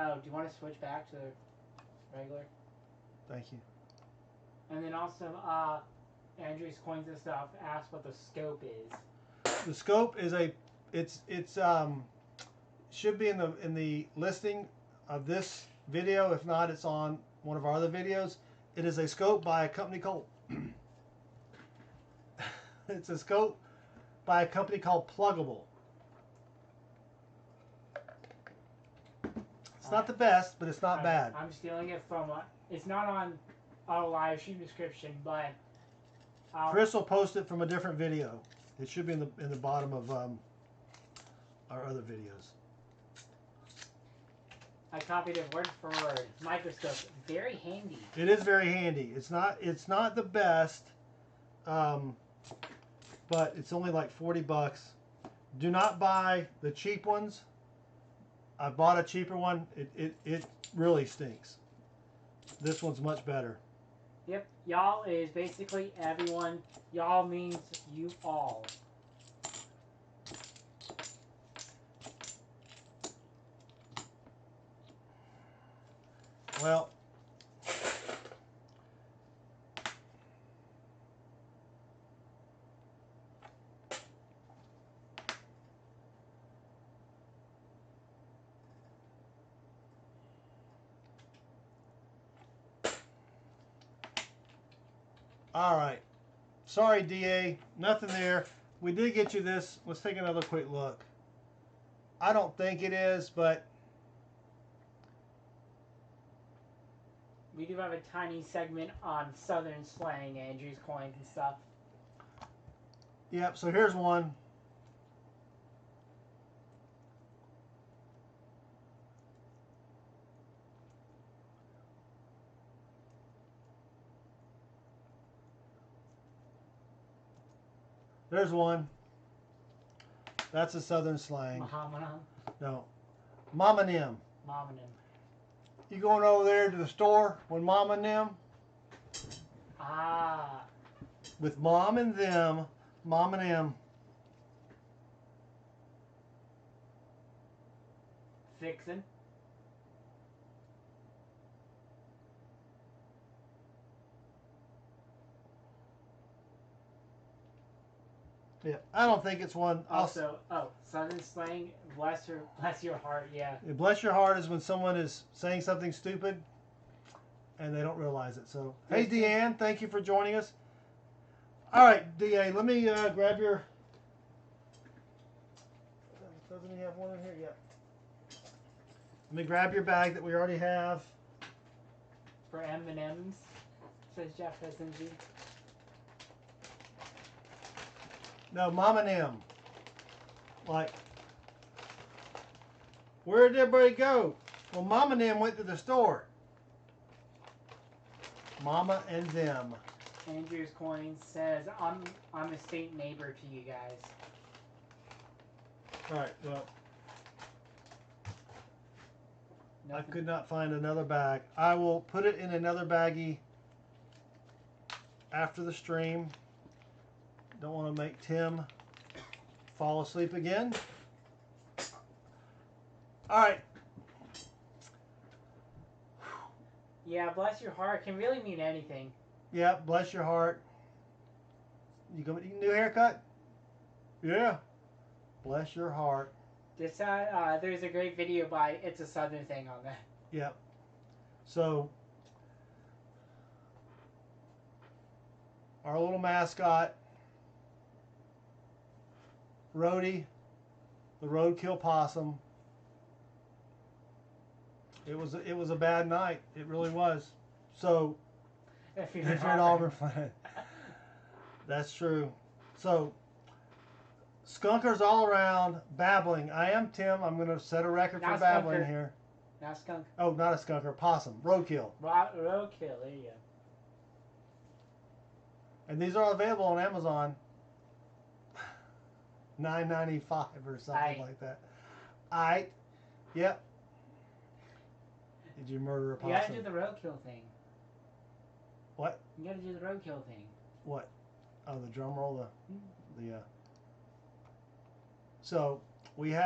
Oh, do you want to switch back to regular? Thank you. And then also, Andrew's Coins and Stuff asked what the scope is. The scope is it's should be in the listing of this video. If not, it's on one of our other videos. It is a scope by a company called it's a scope by a company called Pluggable. It's not the best, but it's not bad. I'm stealing it from. It's not on our live stream description, but Chris will post it from a different video. It should be in the bottom of our other videos. I copied it word for word. Microscope, very handy. It is very handy. It's not the best, but it's only like $40. Do not buy the cheap ones. I bought a cheaper one. It really stinks. This one's much better. Yep, y'all is basically everyone. Y'all means you all. Well, all right. Sorry, DA. Nothing there. We did get you this. Let's take another quick look. I don't think it is, but We do have a tiny segment on Southern slang, Andrew's Coins and stuff. yep. So here's one. There's one. That's a Southern slang. Mahamana. No. Mama Nim. Momonym. You going over there to the store with Mama and them? Ah. With Mom and them, Mom and them. Fixin'. Yeah, I don't think it's one. Also, Southern slang, bless your heart, yeah. Bless your heart is when someone is saying something stupid and they don't realize it. So, hey, Deanne, thank you for joining us. All right, DA, let me grab your. Doesn't he have one in here? Yeah. Let me grab your bag that we already have. For M&M's, says Jeff SMG. No, Mom and them. Like, where did everybody go? Well, Mom and them went to the store. Mama and them. Andrew's Coins says, I'm a state neighbor to you guys. All right, well, Nothing. I could not find another bag. I will put it in another baggie after the stream. Don't want to make Tim fall asleep again. All right. Yeah, bless your heart can really mean anything. Yeah, bless your heart. You going to get a new haircut? Yeah. Bless your heart. There's a great video by It's a Southern Thing on that. Yep. So, our little mascot, Rhodey, the roadkill possum. It was a bad night. It really was. So, If you're an Auburn fan, that's true. So Skunkers all around, babbling. I am Tim. I'm going to set a record for Not babbling skunker. here. Not skunk. Oh, not a skunker. Possum. Roadkill. Roadkill. There you go. And these are available on Amazon. $9.95 or something like that. Aight. Yep. Did you murder a possum? You gotta do the roadkill thing. What? You gotta do the roadkill thing. What? Oh, the drum roll. So we had